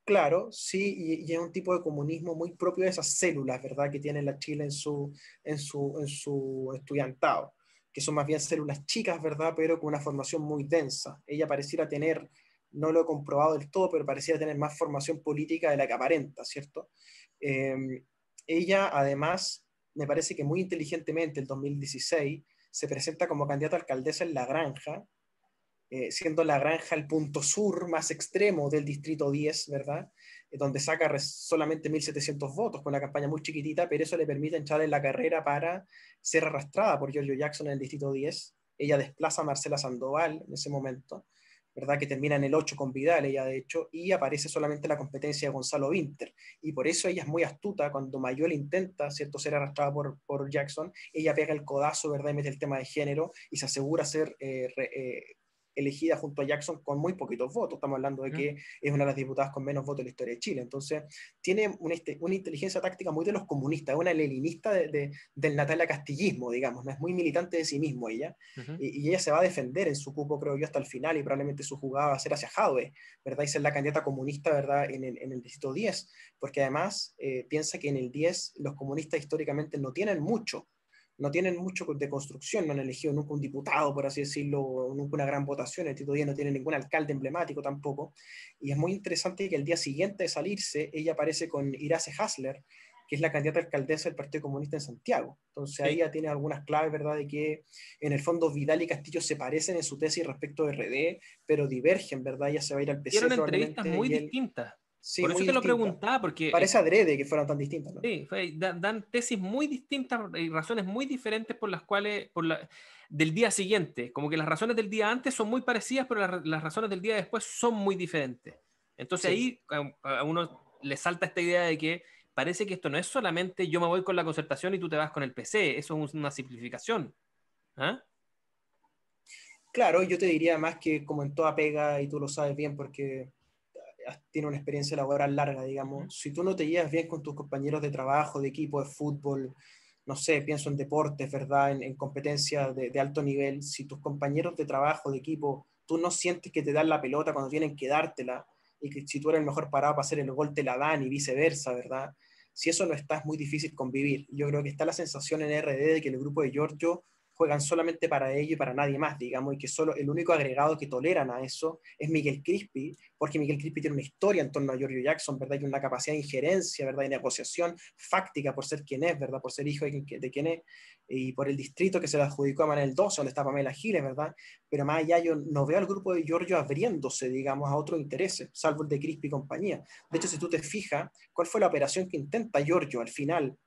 claro, sí, y es un tipo de comunismo muy propio de esas células, ¿verdad?, que tiene la Chile en su estudiantado, que son más bien células chicas, ¿verdad?, pero con una formación muy densa. Ella pareciera tener, no lo he comprobado del todo, pero pareciera tener más formación política de la que aparenta, ¿cierto? Eh, Ella, además, me parece que muy inteligentemente, el 2016, se presenta como candidata a alcaldesa en La Granja, siendo La Granja el punto sur más extremo del distrito 10, ¿verdad? Donde saca solamente 1.700 votos con una campaña muy chiquitita, pero eso le permite entrar en la carrera para ser arrastrada por Giorgio Jackson en el distrito 10. Ella desplaza a Marcela Sandoval en ese momento, ¿verdad? Que termina en el 8 con Vidal, ella de hecho, y aparece solamente la competencia de Gonzalo Vinter. Y por eso ella es muy astuta, cuando Mayol intenta, ¿cierto?, ser arrastrada por Jackson, ella pega el codazo, ¿verdad?, y mete el tema de género y se asegura ser elegida junto a Jackson con muy poquitos votos. Estamos hablando de que es una de las diputadas con menos votos en la historia de Chile. Entonces, tiene una inteligencia táctica muy de los comunistas, una leninista del Natalia Castillismo, digamos, ¿no? Es muy militante de sí mismo ella, y ella se va a defender en su cupo, creo yo, hasta el final, y probablemente su jugada va a ser hacia Jadwe, ¿verdad? Y ser la candidata comunista, ¿verdad?, en el distrito 10, porque además piensa que en el 10 los comunistas históricamente no tienen mucho de construcción, no han elegido nunca un diputado, por así decirlo, nunca una gran votación, el Tito Díaz no tiene ningún alcalde emblemático tampoco, y es muy interesante que el día siguiente de salirse, ella aparece con Irace Hasler, que es la candidata alcaldesa del Partido Comunista en Santiago. Entonces ahí ya tiene algunas claves, ¿verdad?, de que en el fondo Vidal y Castillo se parecen en su tesis respecto de RD, pero divergen, ¿verdad? Ella se va a ir al PC Dieron entrevistas probablemente, muy y él, distintas. sí, Por eso muy te lo distinta. preguntaba, porque Parece adrede que fueran tan distintas, ¿no? sí, dan tesis muy distintas y razones muy diferentes por las cuales, del día siguiente. Como que las razones del día antes son muy parecidas, pero las razones del día después son muy diferentes. Entonces Sí. ahí a uno le salta esta idea de que parece que esto no es solamente yo me voy con la concertación y tú te vas con el PC, eso es una simplificación. ¿Ah? Claro, yo te diría más que como en toda pega, y tú lo sabes bien porque tiene una experiencia laboral larga, Ujú. digamos, si tú no te llevas bien con tus compañeros de trabajo, de equipo, de fútbol, no sé, pienso en deportes, ¿verdad? En competencias de alto nivel, si tus compañeros de trabajo, de equipo, tú no sientes que te dan la pelota cuando tienen que dártela, y que si tú eres el mejor parado para hacer el gol te la dan y viceversa, ¿verdad? Si eso no está, es muy difícil convivir. Yo creo que está la sensación en RD de que el grupo de Giorgio juegan solamente para ello y para nadie más, digamos, y que solo el único agregado que toleran a eso es Miguel Crispi, porque Miguel Crispi tiene una historia en torno a Giorgio Jackson, ¿verdad? Y una capacidad de injerencia, ¿verdad? De negociación fáctica por ser quien es, ¿verdad? Por ser hijo de quien es, y por el distrito que se le adjudicó a Manuel 12, donde está Pamela Giles, ¿verdad? Pero más allá yo no veo al grupo de Giorgio abriéndose, digamos, a otros intereses, salvo el de Crispi y compañía. De hecho, si tú te fijas, ¿cuál fue la operación que intenta Giorgio al final?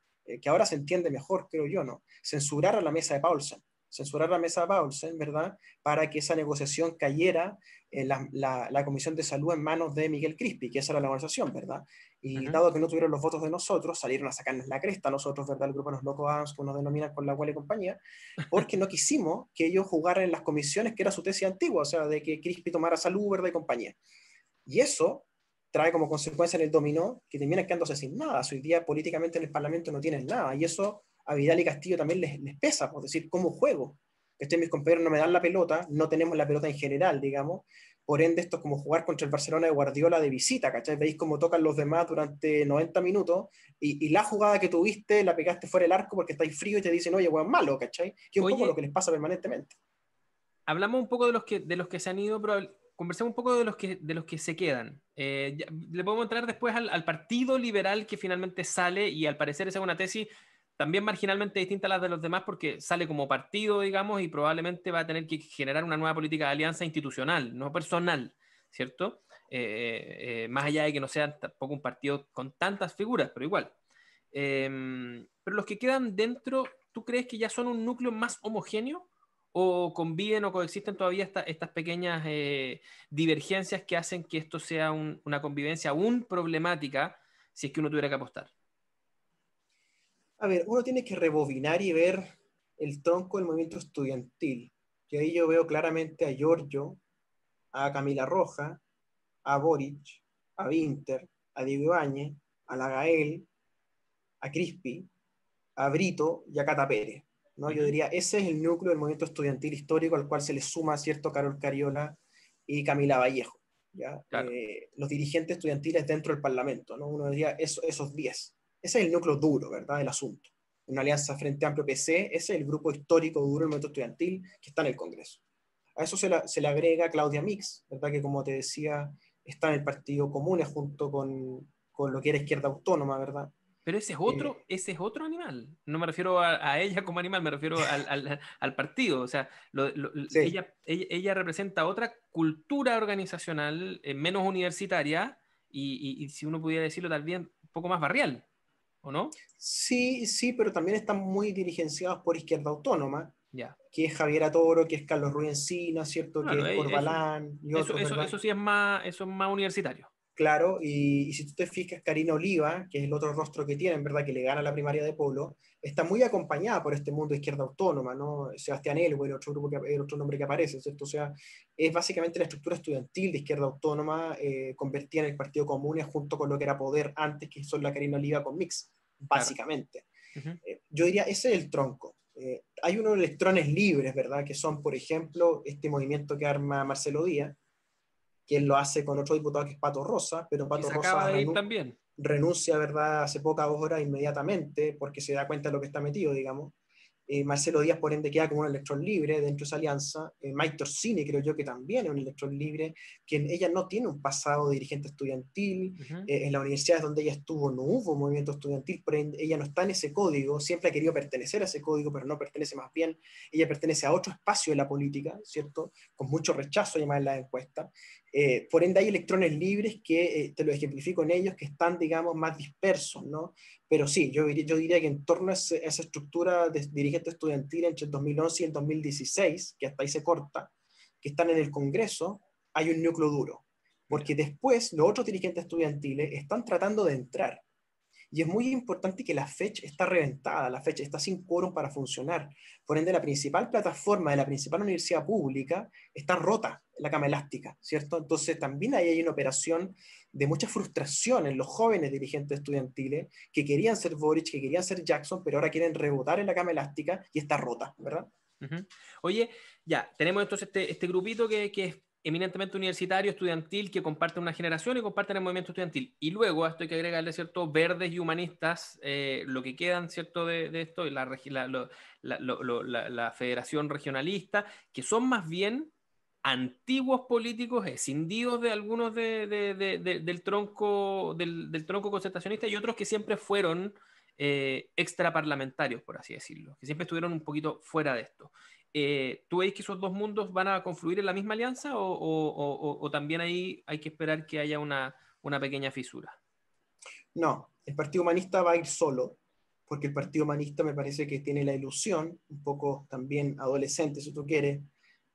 Que ahora se entiende mejor, creo yo, ¿no? Censurar a la mesa de Paulsen. Censurar la mesa de Paulsen, ¿verdad? Para que esa negociación cayera en la Comisión de Salud en manos de Miguel Crispi, que esa era la negociación, ¿verdad? Y Ujú. dado que no tuvieron los votos de nosotros, salieron a sacarnos la cresta a nosotros, ¿verdad? El grupo de los locos Adams, que nos denominan con la cual y compañía, porque no quisimos que ellos jugaran en las comisiones, que era su tesis antigua, o sea, de que Crispi tomara salud, ¿verdad? Y compañía. Y eso trae como consecuencia en el dominó que terminan quedándose sin nada. Hoy día políticamente en el Parlamento no tienen nada. Y eso a Vidal y Castillo también les pesa, por decir, ¿cómo juego? Mis compañeros no me dan la pelota, no tenemos la pelota en general, digamos. Por ende, esto es como jugar contra el Barcelona de Guardiola de visita, ¿cachai? Veis cómo tocan los demás durante 90 minutos y la jugada que tuviste la pegaste fuera del arco porque estáis frío y te dicen, oye, weón, malo, ¿cachai? Que es un poco lo Oye, que les pasa permanentemente. hablamos un poco de los que se han ido, pero conversemos un poco de los que se quedan. Le podemos entrar después al Partido Liberal que finalmente sale y al parecer esa es una tesis también marginalmente distinta a las de los demás porque sale como partido, digamos, y probablemente va a tener que generar una nueva política de alianza institucional, no personal, ¿cierto? Más allá de que no sea tampoco un partido con tantas figuras, pero igual. Pero los que quedan dentro, ¿tú crees que ya son un núcleo más homogéneo? ¿O conviven o coexisten todavía estas pequeñas divergencias que hacen que esto sea una convivencia aún problemática si es que uno tuviera que apostar? A ver, uno tiene que rebobinar y ver el tronco del movimiento estudiantil. Y ahí yo veo claramente a Giorgio, a Camila Roja, a Boric, a Winter, a Diego Ibáñez, a la Gael, a Crispi, a Brito y a Cata Pérez, ¿no? Yo Ujú. diría, ese es el núcleo del movimiento estudiantil histórico al cual se le suma, cierto, Carol Cariola y Camila Vallejo, ¿ya? Claro. Los dirigentes estudiantiles dentro del Parlamento, ¿no? Uno diría esos 10. Ese es el núcleo duro, ¿verdad?, del asunto. Una alianza Frente Amplio PC, ese es el grupo histórico duro del movimiento estudiantil que está en el Congreso. A eso se le agrega Claudia Mix, ¿verdad?, que como te decía, está en el Partido Común junto con lo que era Izquierda Autónoma, ¿verdad? Pero ese es otro animal. No me refiero a ella como animal, me refiero al partido. O sea, Sí, ella representa otra cultura organizacional menos universitaria y si uno pudiera decirlo también un poco más barrial, ¿o no? sí, sí, pero también están muy dirigenciados por Izquierda Autónoma, Ya. que es Javiera Toro, que es Carlos Ruiz Encina, ¿cierto? Que Claro, es Corbalán y otros, ¿verdad? eso sí eso es más universitario. Claro, y si tú te fijas, Karina Oliva, que es el otro rostro que tienen, ¿verdad? Que le gana la primaria de Polo, está muy acompañada por este mundo de izquierda autónoma, ¿no? Sebastián Elwell, otro grupo el otro nombre que aparece, ¿cierto? O sea, es básicamente la estructura estudiantil de izquierda autónoma convertida en el Partido Común junto con lo que era Poder antes, que son la Karina Oliva con Mix, Claro. básicamente. Uh-huh. Yo diría, ese es el tronco. Hay unos electrones libres, ¿verdad? Que son, por ejemplo, este movimiento que arma Marcelo Díaz, que él lo hace con otro diputado que es Pato Rosa, pero Y Pato se acaba Rosa de ir también. renuncia, ¿verdad?, hace pocas horas inmediatamente porque se da cuenta de lo que está metido, digamos. Marcelo Díaz, por ende, queda como un electrón libre dentro de esa alianza. Mike Torsini, creo yo que también es un electrón libre, quien ella no tiene un pasado de dirigente estudiantil. Uh-huh. En las universidades donde ella estuvo no hubo movimiento estudiantil, por ende, ella no está en ese código, siempre ha querido pertenecer a ese código, pero no pertenece, más bien, ella pertenece a otro espacio de la política, ¿cierto? Con mucho rechazo, además, en la encuesta. Por ende, hay electrones libres que, te lo ejemplifico en ellos, que están, digamos, más dispersos, ¿no? Pero sí, yo diría que en torno a esa estructura de dirigente estudiantil entre el 2011 y el 2016, que hasta ahí se corta, que están en el Congreso, hay un núcleo duro. Porque después los otros dirigentes estudiantiles están tratando de entrar. Y es muy importante que la fecha está reventada, la fecha está sin quórum para funcionar. Por ende, la principal plataforma de la principal universidad pública está rota, la cama elástica, ¿cierto? Entonces también ahí hay una operación de mucha frustración en los jóvenes dirigentes estudiantiles que querían ser Boric, que querían ser Jackson, pero ahora quieren rebotar en la cama elástica y está rota, ¿verdad? Uh-huh. Oye, ya, tenemos entonces este grupito que es eminentemente universitario, estudiantil, que comparte una generación y comparten el movimiento estudiantil. Y luego a esto hay que agregarle, ¿cierto?, verdes y humanistas, lo que quedan, ¿cierto?, de esto, y la federación regionalista, que son más bien antiguos políticos escindidos de algunos del tronco concertacionista y otros que siempre fueron extraparlamentarios, por así decirlo, que siempre estuvieron un poquito fuera de esto. ¿Tú veis que esos dos mundos van a confluir en la misma alianza o también ahí hay que esperar que haya una pequeña fisura? No, el Partido Humanista va a ir solo, porque el Partido Humanista me parece que tiene la ilusión, un poco también adolescente, si tú quieres,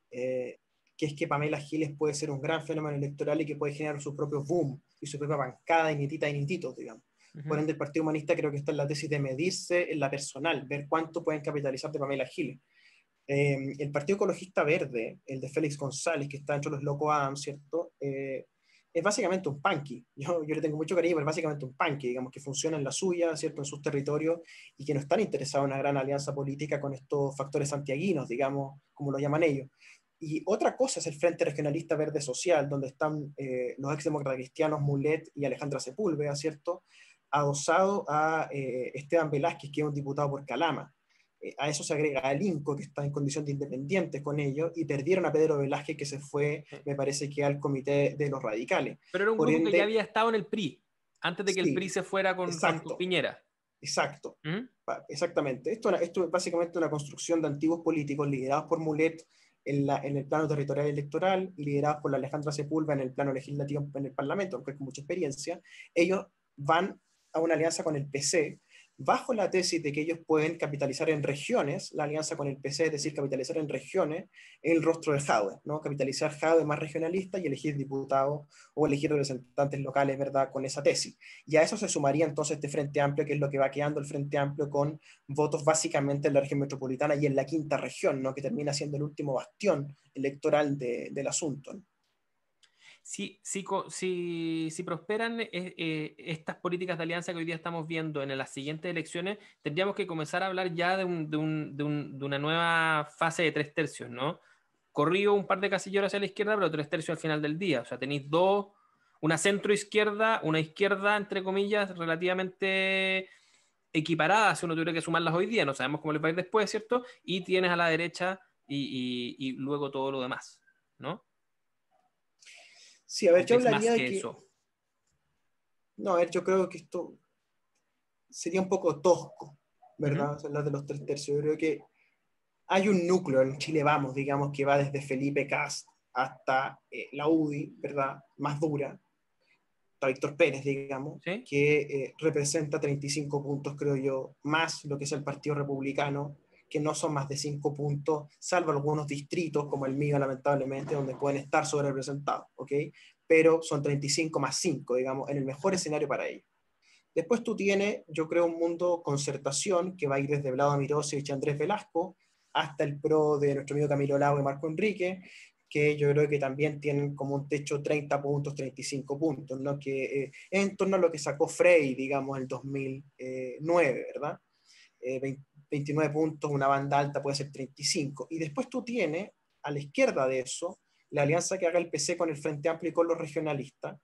eh, que es que Pamela Giles puede ser un gran fenómeno electoral y que puede generar su propio boom y su propia bancada y nititos, digamos. Por Uh-huh. ende, el Partido Humanista creo que está en la tesis de medirse en la personal, ver cuánto pueden capitalizar de Pamela Giles. El Partido Ecologista Verde, el de Félix González, que está dentro de los Loco Adams, ¿cierto? Es básicamente un punky. Yo le tengo mucho cariño, pero es básicamente un punky, digamos, que funciona en la suya, ¿cierto? En sus territorios y que no están interesados en una gran alianza política con estos factores santiaguinos, digamos, como lo llaman ellos. Y otra cosa es el Frente Regionalista Verde Social, donde están los exdemócratas cristianos Mulet y Alejandra Sepúlveda, ¿cierto? Adosado a Esteban Velázquez, que es un diputado por Calama. A eso se agrega a Linco, que está en condición de independiente con ellos, y perdieron a Pedro Velázquez, que se fue, me parece que al comité de los radicales. Pero era un Por grupo que ya ende, había estado en el PRI, antes de que el PRI sí, se fuera con exacto, Piñera. exacto, ¿Mm? exactamente. Esto es básicamente una construcción de antiguos políticos liderados por Mulet en el plano territorial electoral y liderados por la Alejandra Sepúlveda en el plano legislativo en el Parlamento, aunque con mucha experiencia. Ellos van a una alianza con el PC, bajo la tesis de que ellos pueden capitalizar en regiones, la alianza con el PC, es decir, capitalizar en regiones, el rostro de Jadwe, ¿no? Capitalizar Jadwe más regionalista y elegir diputados o elegir representantes locales, ¿verdad?, con esa tesis. Y a eso se sumaría entonces este Frente Amplio, que es lo que va quedando el Frente Amplio con votos básicamente en la región metropolitana y en la quinta región, ¿no?, que termina siendo el último bastión electoral del asunto, ¿no? Si prosperan estas políticas de alianza que hoy día estamos viendo en las siguientes elecciones, tendríamos que comenzar a hablar ya de una nueva fase de tres tercios, ¿no? Corrido un par de casilleros hacia la izquierda, pero tres tercios al final del día. O sea, tenéis dos, una centro izquierda, una izquierda, entre comillas, relativamente equiparada, si uno tuviera que sumarlas hoy día, no sabemos cómo les va a ir después, ¿cierto? Y tienes a la derecha y luego todo lo demás, ¿no? Sí, a ver, ¿O yo es más hablaría de que que, eso? no, a ver, yo creo que esto sería un poco tosco, Uh -huh. ¿verdad? Hablar de los tres tercios. Yo creo que hay un núcleo en Chile Vamos, digamos, que va desde Felipe Cast hasta la UDI, ¿verdad? Más dura, hasta Víctor Pérez, digamos, ¿Sí? que representa 35 puntos, creo yo, más lo que es el Partido Republicano, que no son más de 5 puntos, salvo algunos distritos como el mío, lamentablemente, donde pueden estar sobre representados, ¿ok? Pero son 35 más 5, digamos, en el mejor escenario para ellos. Después tú tienes, yo creo, un mundo concertación que va a ir desde Vlado Mirosevich y Andrés Velasco hasta el PRO de nuestro amigo Camilo Lago y Marco Enrique, que yo creo que también tienen como un techo 30 puntos, 35 puntos, ¿no? Que es en torno a lo que sacó Frey, digamos, en 2009, ¿verdad? 29 puntos, una banda alta puede ser 35. Y después tú tienes, a la izquierda de eso, la alianza que haga el PC con el Frente Amplio y con los regionalistas.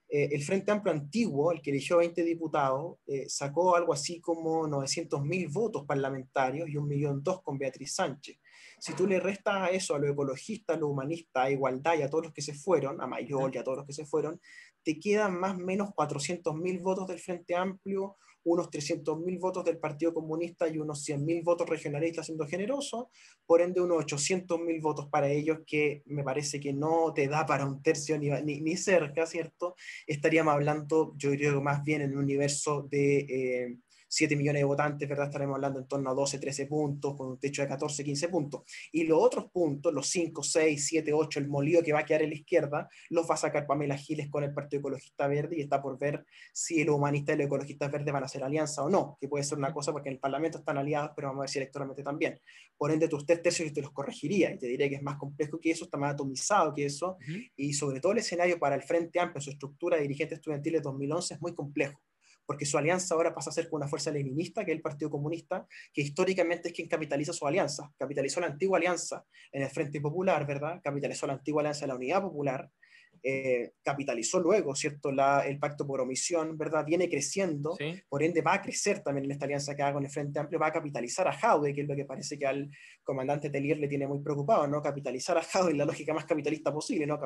El Frente Amplio antiguo, el que eligió 20 diputados, sacó algo así como 900.000 votos parlamentarios y 1.200.000 con Beatriz Sánchez. Si tú le restas a eso, a los ecologistas, a los humanistas, a Igualdad y a todos los que se fueron, a Mayol y a todos los que se fueron, te quedan más o menos 400.000 votos del Frente Amplio, unos 300.000 votos del Partido Comunista y unos 100.000 votos regionalistas, siendo generoso, por ende unos 800.000 votos para ellos, que me parece que no te da para un tercio ni cerca, ¿cierto? Estaríamos hablando, yo creo, más bien en un universo de 7 millones de votantes, ¿verdad? Estaremos hablando en torno a 12, 13 puntos, con un techo de 14, 15 puntos. Y los otros puntos, los 5, 6, 7, 8, el molido que va a quedar en la izquierda, los va a sacar Pamela Giles con el Partido Ecologista Verde, y está por ver si los humanistas y los ecologistas verdes van a hacer alianza o no, que puede ser una cosa porque en el Parlamento están aliados, pero vamos a ver si electoralmente también. Por ende, tus 3 tercios yo te los corregiría, y te diría que es más complejo que eso, está más atomizado que eso, y sobre todo el escenario para el Frente Amplio, su estructura de dirigentes estudiantiles 2011 es muy complejo, porque su alianza ahora pasa a ser con una fuerza leninista, que es el Partido Comunista, que históricamente es quien capitaliza su alianza. Capitalizó la antigua alianza en el Frente Popular, ¿verdad? Capitalizó la antigua alianza en la Unidad Popular, capitalizó luego, ¿cierto? El pacto por omisión, ¿verdad? Viene creciendo, ¿Sí? por ende va a crecer también en esta alianza que haga con el Frente Amplio, va a capitalizar a Jaude, que es lo que parece que al comandante Tellier le tiene muy preocupado, ¿no? Capitalizar a Jaude en la lógica más capitalista posible, ¿no?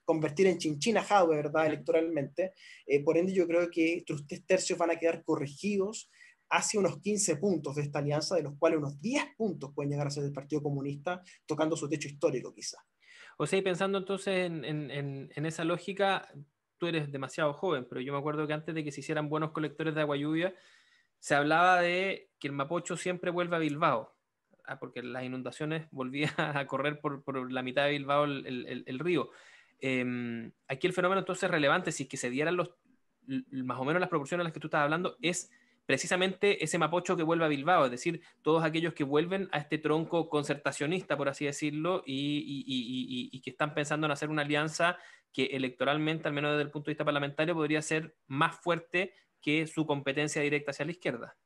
Convertir en chinchín a Jaude, ¿verdad? Electoralmente. Por ende, yo creo que estos 3 tercios van a quedar corregidos hacia unos 15 puntos de esta alianza, de los cuales unos 10 puntos pueden llegar a ser del Partido Comunista, tocando su techo histórico, quizás. O sea, y pensando entonces en esa lógica, tú eres demasiado joven, pero yo me acuerdo que antes de que se hicieran buenos colectores de agua lluvia, se hablaba de que el Mapocho siempre vuelve a Bilbao, porque las inundaciones volvían a correr por la mitad de Bilbao el río. Aquí el fenómeno entonces relevante, si es que se dieran más o menos las proporciones a las que tú estás hablando, es precisamente ese Mapocho que vuelve a Bilbao, es decir, todos aquellos que vuelven a este tronco concertacionista, por así decirlo, y que están pensando en hacer una alianza que electoralmente, al menos desde el punto de vista parlamentario, podría ser más fuerte que su competencia directa hacia la izquierda.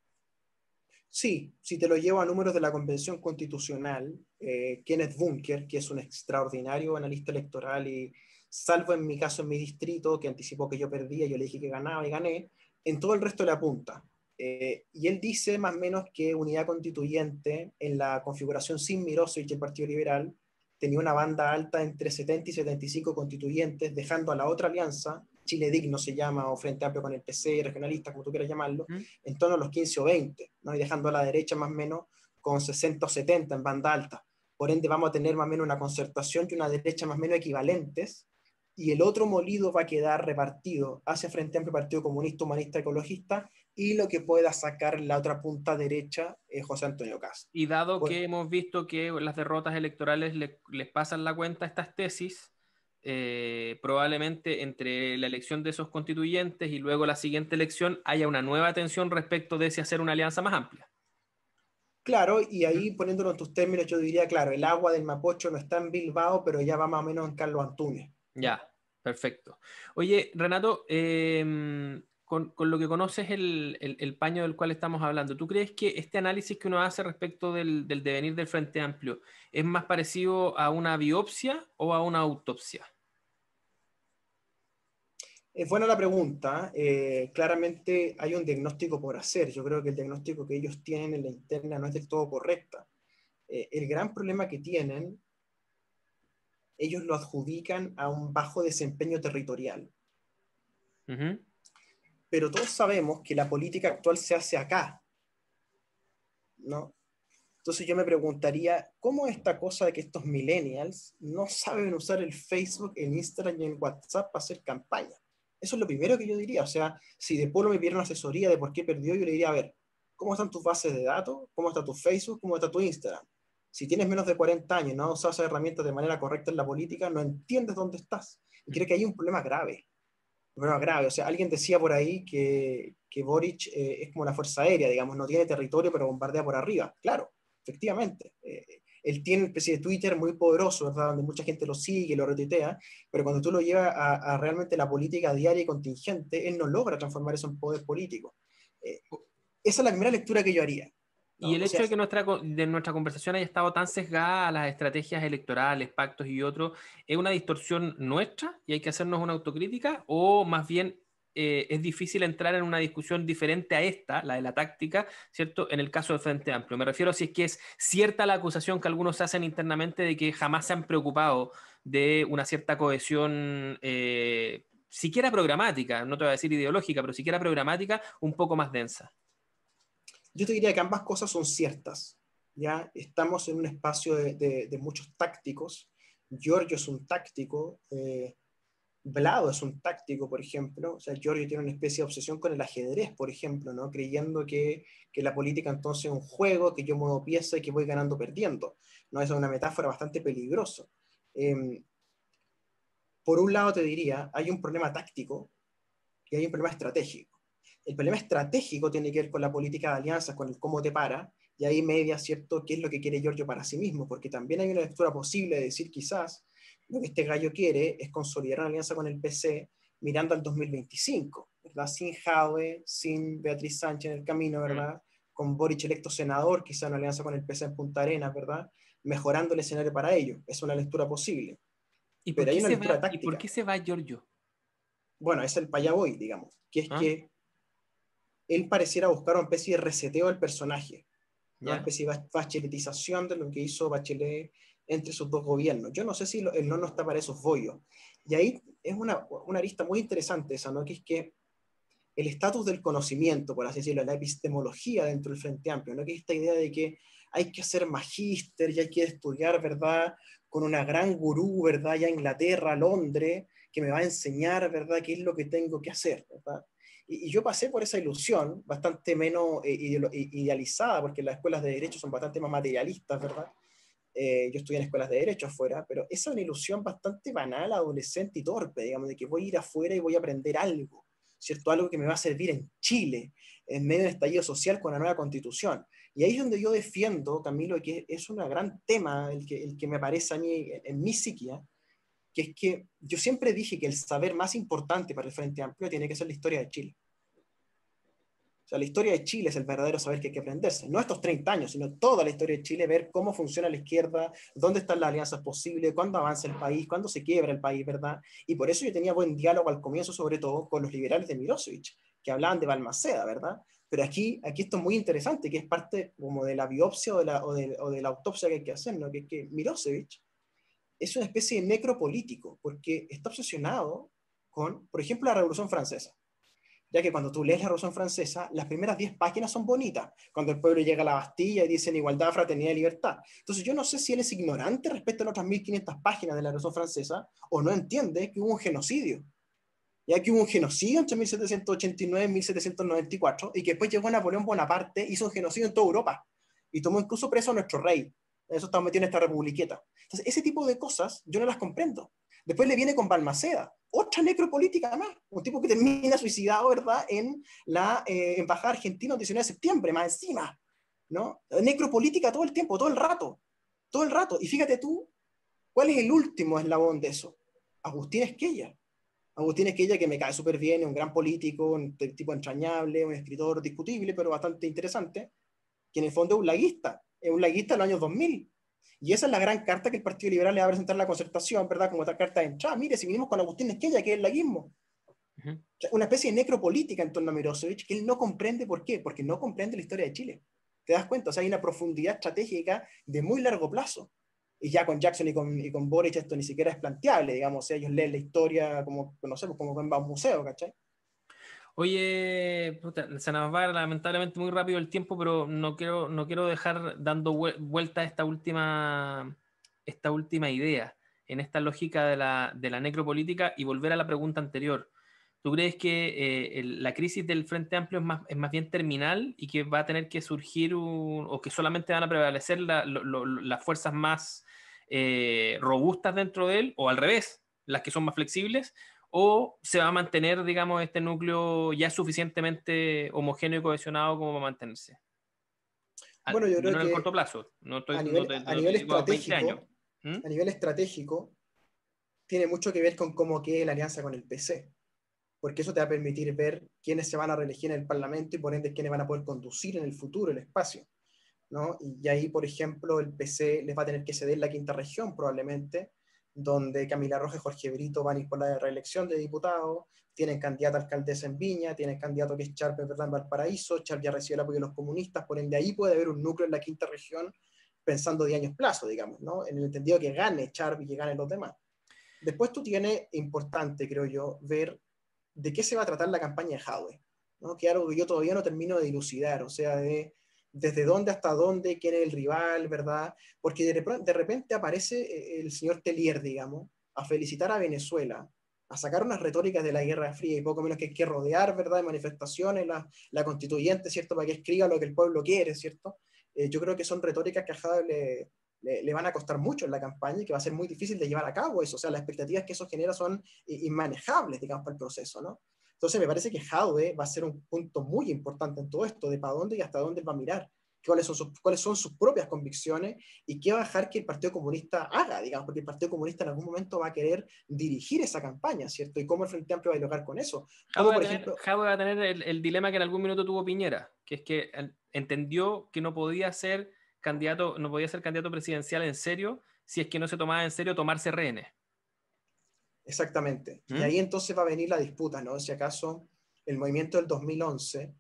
Sí, si te lo llevo a números de la Convención Constitucional, Kenneth Bunker, que es un extraordinario analista electoral, y salvo en mi caso en mi distrito, que anticipó que yo perdía, yo le dije que ganaba y gané, en todo el resto le apunta. Y él dice más o menos que Unidad Constituyente, en la configuración sin Mirosevic y el Partido Liberal, tenía una banda alta entre 70 y 75 constituyentes, dejando a la otra alianza, Chile Digno se llama, o Frente Amplio con el PC, regionalista, como tú quieras llamarlo, en torno a los 15 o 20, ¿no? Y dejando a la derecha más o menos con 60 o 70 en banda alta. Por ende vamos a tener más o menos una concertación y una derecha más o menos equivalentes, y el otro molido va a quedar repartido hacia Frente Amplio, Partido Comunista, Humanista, Ecologista, y lo que pueda sacar la otra punta derecha es José Antonio Cast. Y dado Pues, que hemos visto que las derrotas electorales les pasan la cuenta a estas tesis, probablemente entre la elección de esos constituyentes y luego la siguiente elección haya una nueva tensión respecto de si hacer una alianza más amplia. claro, y ahí poniéndolo en tus términos, yo diría, claro, el agua del Mapocho no está en Bilbao, pero ya va más o menos en Carlos Antunes, ¿no? Ya, perfecto. Oye, Renato, con lo que conoces el paño del cual estamos hablando, ¿tú crees que este análisis que uno hace respecto del devenir del Frente Amplio es más parecido a una biopsia o a una autopsia? Es buena la pregunta. Claramente hay un diagnóstico por hacer. Yo creo que el diagnóstico que ellos tienen en la interna no es del todo correcta. El gran problema que tienen, ellos lo adjudican a un bajo desempeño territorial. Ujú. Pero todos sabemos que la política actual se hace acá, ¿no? Entonces yo me preguntaría, ¿cómo esta cosa de que estos millennials no saben usar el Facebook, el Instagram y el WhatsApp para hacer campaña? Eso es lo primero que yo diría. O sea, si de Polo me pidieron asesoría de por qué perdió, yo le diría, a ver, cómo están tus bases de datos, cómo está tu Facebook, cómo está tu Instagram. Si tienes menos de 40 años y no usas esas herramientas de manera correcta en la política, no entiendes dónde estás. Y creo que hay un problema grave. Un problema grave. O sea, alguien decía por ahí que Boric es como una fuerza aérea, digamos, no tiene territorio, pero bombardea por arriba. Claro, efectivamente. Él tiene una especie de Twitter muy poderoso, ¿verdad? Donde mucha gente lo sigue, lo retuitea, pero cuando tú lo llevas a realmente la política diaria y contingente, él no logra transformar eso en poder político. Esa es la primera lectura que yo haría, Y ¿no? el O hecho sea, de que nuestra conversación haya estado tan sesgada a las estrategias electorales, pactos y otros, ¿es una distorsión nuestra y hay que hacernos una autocrítica? ¿O más bien es difícil entrar en una discusión diferente a esta, la de la táctica, ¿cierto? En el caso del Frente Amplio. Me refiero a si es que es cierta la acusación que algunos hacen internamente de que jamás se han preocupado de una cierta cohesión, siquiera programática, no te voy a decir ideológica, pero siquiera programática, un poco más densa. yo te diría que ambas cosas son ciertas. Ya estamos en un espacio de muchos tácticos. Giorgio es un táctico, Vlado es un táctico, por ejemplo. O sea, Giorgio tiene una especie de obsesión con el ajedrez, por ejemplo, ¿no? Creyendo que la política entonces es un juego, que yo muevo piezas y que voy ganando perdiendo. ¿No? Esa es una metáfora bastante peligrosa. Eh, por un lado te diría, hay un problema táctico y hay un problema estratégico. El problema estratégico tiene que ver con la política de alianzas, con el cómo te para, y ahí media, ¿cierto?, qué es lo que quiere Giorgio para sí mismo, porque también hay una lectura posible de decir quizás lo que este gallo quiere es consolidar una alianza con el PC mirando al 2025, ¿verdad? Sin Jadwe, sin Beatriz Sánchez en el camino, ¿verdad? Con Boric electo senador, quizás una alianza con el PC en Punta Arenas, ¿verdad? Mejorando el escenario para ello. Es una lectura posible. ¿Y por Pero hay qué una se lectura va, y por táctica. qué se va Giorgio? Bueno, es el para allá voy, digamos, que es ¿Ah? que él pareciera buscar una especie de reseteo del personaje, ¿no? Una ¿Ya? especie de bacheletización de lo que hizo Bachelet entre sus dos gobiernos. Yo no sé si él no está para esos bollos. Y ahí es una arista muy interesante esa, ¿no? Que es que el estatus del conocimiento, por así decirlo, la epistemología dentro del Frente Amplio, ¿no? Que es esta idea de que hay que ser magíster y hay que estudiar, ¿verdad? Con una gran gurú, ¿verdad? Ya Inglaterra, Londres, que me va a enseñar, ¿verdad? ¿Qué es lo que tengo que hacer, ¿verdad? Y yo pasé por esa ilusión, bastante menos idealizada, porque las escuelas de derecho son bastante más materialistas, ¿verdad? Yo estudié en escuelas de derecho afuera, pero esa es una ilusión bastante banal, adolescente y torpe, digamos, de que voy a ir afuera y voy a aprender algo, ¿cierto? Algo que me va a servir en Chile, en medio del estallido social con la nueva constitución. Y ahí es donde yo defiendo, Camilo, que es un gran tema el que me aparece a mí en mi psiquia, que es que yo siempre dije que el saber más importante para el Frente Amplio tiene que ser la historia de Chile. O sea, la historia de Chile es el verdadero saber que hay que aprenderse. No estos 30 años, sino toda la historia de Chile, ver cómo funciona la izquierda, dónde están las alianzas posibles, cuándo avanza el país, cuándo se quiebra el país, ¿verdad? Y por eso yo tenía buen diálogo al comienzo, sobre todo con los liberales de Milosevic, que hablaban de Balmaceda, ¿verdad? Pero aquí esto es muy interesante, que es parte como de la biopsia o de la autopsia que hay que hacer, ¿no? Que es que Milosevic es una especie de necropolítico, porque está obsesionado con, por ejemplo, la Revolución Francesa, ya que cuando tú lees la Revolución Francesa, las primeras 10 páginas son bonitas, cuando el pueblo llega a la Bastilla y dicen igualdad, fraternidad y libertad. Entonces yo no sé si él es ignorante respecto a las otras 1500 páginas de la Revolución Francesa o no entiende que hubo un genocidio, ya que hubo un genocidio entre 1789 y 1794 y que después llegó Napoleón Bonaparte, hizo un genocidio en toda Europa y tomó incluso preso a nuestro rey. Eso estamos metidos en esta republiqueta. Entonces ese tipo de cosas yo no las comprendo. Después le viene con Balmaceda, otra necropolítica más, un tipo que termina suicidado, ¿verdad?, en la embajada argentina el 19 de septiembre, más encima, ¿no? Necropolítica todo el tiempo, todo el rato, todo el rato. Y fíjate tú, ¿cuál es el último eslabón de eso? Agustín Esquella. Agustín Esquella, que me cae súper bien, es un gran político, un tipo entrañable, un escritor discutible, pero bastante interesante, que en el fondo es un laguista de los años 2000. Y esa es la gran carta que el Partido Liberal le va a presentar a la concertación, ¿verdad? Como otra carta de entrada. Mire, si vinimos con Agustín Esquella, que es el laguismo. Uh -huh. O sea, una especie de necropolítica en torno a Milosevic que él no comprende. ¿Por qué? Porque no comprende la historia de Chile. ¿Te das cuenta? O sea, hay una profundidad estratégica de muy largo plazo. Y ya con Jackson y con Boric esto ni siquiera es planteable, digamos. O sea, ellos leen la historia como, no sé, como va a un museo, ¿cachai? Oye, puta, se nos va lamentablemente muy rápido el tiempo, pero no quiero dejar dando vuelta a esta última idea en esta lógica de la necropolítica y volver a la pregunta anterior. ¿Tú crees que la crisis del Frente Amplio es más bien terminal y que va a tener que surgir o que solamente van a prevalecer las fuerzas más robustas dentro de él, o al revés, las que son más flexibles, o se va a mantener, digamos, este núcleo ya suficientemente homogéneo y cohesionado como para mantenerse? Bueno, yo creo Menos en el corto que plazo, no, a no nivel, te, te a lo nivel digo a 20 años. estratégico, ¿Mm? a nivel estratégico, tiene mucho que ver con cómo quede la alianza con el PC, porque eso te va a permitir ver quiénes se van a reelegir en el Parlamento y por ende quiénes van a poder conducir en el futuro el espacio, ¿no? Y ahí, por ejemplo, el PC les va a tener que ceder la quinta región probablemente, donde Camila Roja y Jorge Brito van a ir por la reelección de diputados, tienen candidata a alcaldesa en Viña, tienen candidato que es Charp, ¿verdad?, en Valparaíso. Charp ya recibe el apoyo de los comunistas, por ende ahí puede haber un núcleo en la quinta región pensando de años plazo, digamos, ¿no? En el entendido que gane Charp y que ganen los demás. Después tú tienes, importante creo yo, ver de qué se va a tratar la campaña de Jadwe, ¿no? Que es algo que yo todavía no termino de dilucidar, o sea, de desde dónde hasta dónde, quién es el rival, ¿verdad? Porque de repente aparece el señor Telier, digamos, a felicitar a Venezuela, a sacar unas retóricas de la Guerra Fría y poco menos que hay que rodear, ¿verdad?, de manifestaciones, la constituyente, ¿cierto?, para que escriba lo que el pueblo quiere, ¿cierto? Yo creo que son retóricas que a Jadwe le van a costar mucho en la campaña y que va a ser muy difícil de llevar a cabo eso. O sea, las expectativas que eso genera son inmanejables, digamos, para el proceso, ¿no? Entonces me parece que Jadwe va a ser un punto muy importante en todo esto, de para dónde y hasta dónde él va a mirar, cuáles son sus propias convicciones y qué va a dejar que el Partido Comunista haga, digamos, porque el Partido Comunista en algún momento va a querer dirigir esa campaña, ¿cierto? Y cómo el Frente Amplio va a dialogar con eso. Como por ejemplo... Jadwe va a tener el dilema que en algún minuto tuvo Piñera, que es que entendió que no podía ser candidato presidencial en serio si es que no se tomaba en serio tomarse rehenes. Exactamente. Y ¿Mm? ahí entonces va a venir la disputa, ¿no? Si acaso el movimiento del 2011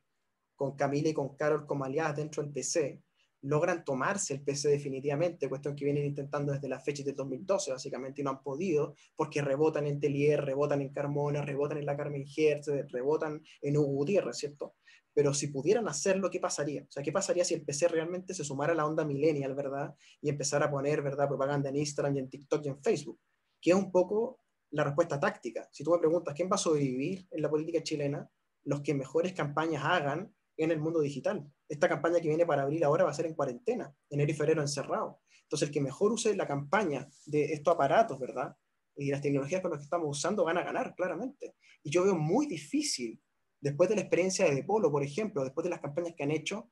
con Camila y con Carol como aliadas dentro del PC, logran tomarse el PC definitivamente, cuestión que vienen intentando desde la fecha del 2012, básicamente, y no han podido, porque rebotan en Telier, rebotan en Carmona, rebotan en la Carmen Hertz, rebotan en Hugo Gutiérrez, ¿cierto? Pero si pudieran hacerlo, ¿qué pasaría? O sea, ¿qué pasaría si el PC realmente se sumara a la onda millennial, ¿verdad? Y empezara a poner, ¿verdad?, propaganda en Instagram y en TikTok y en Facebook, que es un poco la respuesta táctica. Si tú me preguntas, ¿quién va a sobrevivir en la política chilena? Los que mejores campañas hagan en el mundo digital. Esta campaña que viene para abril ahora va a ser en cuarentena, enero y febrero encerrado. Entonces, el que mejor use la campaña de estos aparatos, ¿verdad?, y las tecnologías con las que estamos usando, van a ganar, claramente. Y yo veo muy difícil, después de la experiencia de Polo, por ejemplo, después de las campañas que han hecho,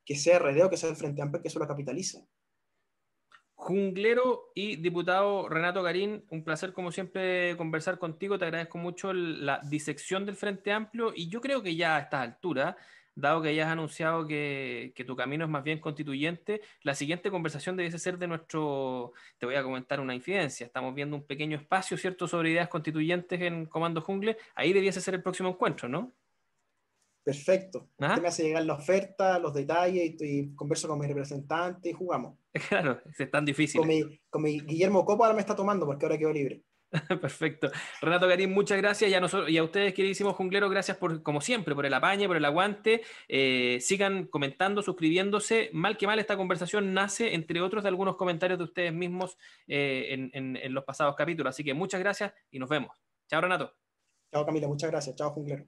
que sea RD o que sea el Frente Amplio, que eso lo capitalice. Junglero y diputado Renato Garín, un placer como siempre conversar contigo, te agradezco mucho la disección del Frente Amplio y yo creo que ya a esta altura, dado que ya has anunciado que tu camino es más bien constituyente, la siguiente conversación debiese ser de te voy a comentar una infidencia, estamos viendo un pequeño espacio, ¿cierto?, sobre ideas constituyentes en Comando Jungle, ahí debiese ser el próximo encuentro, ¿no? Perfecto. Usted ¿Ah? me hace llegar la oferta, los detalles y converso con mi representante y jugamos. Claro, es tan difícil. Con mi Guillermo Copa ahora me está tomando porque ahora quedó libre. Perfecto. Renato Garín, muchas gracias. Y a, nosotros, y a ustedes, queridísimos jungleros, gracias por, como siempre, por el apañe, por el aguante. Sigan comentando, suscribiéndose. Mal que mal, esta conversación nace, entre otros, de algunos comentarios de ustedes mismos en los pasados capítulos. Así que muchas gracias y nos vemos. Chao, Renato. Chao Camila, muchas gracias. Chao Jungler.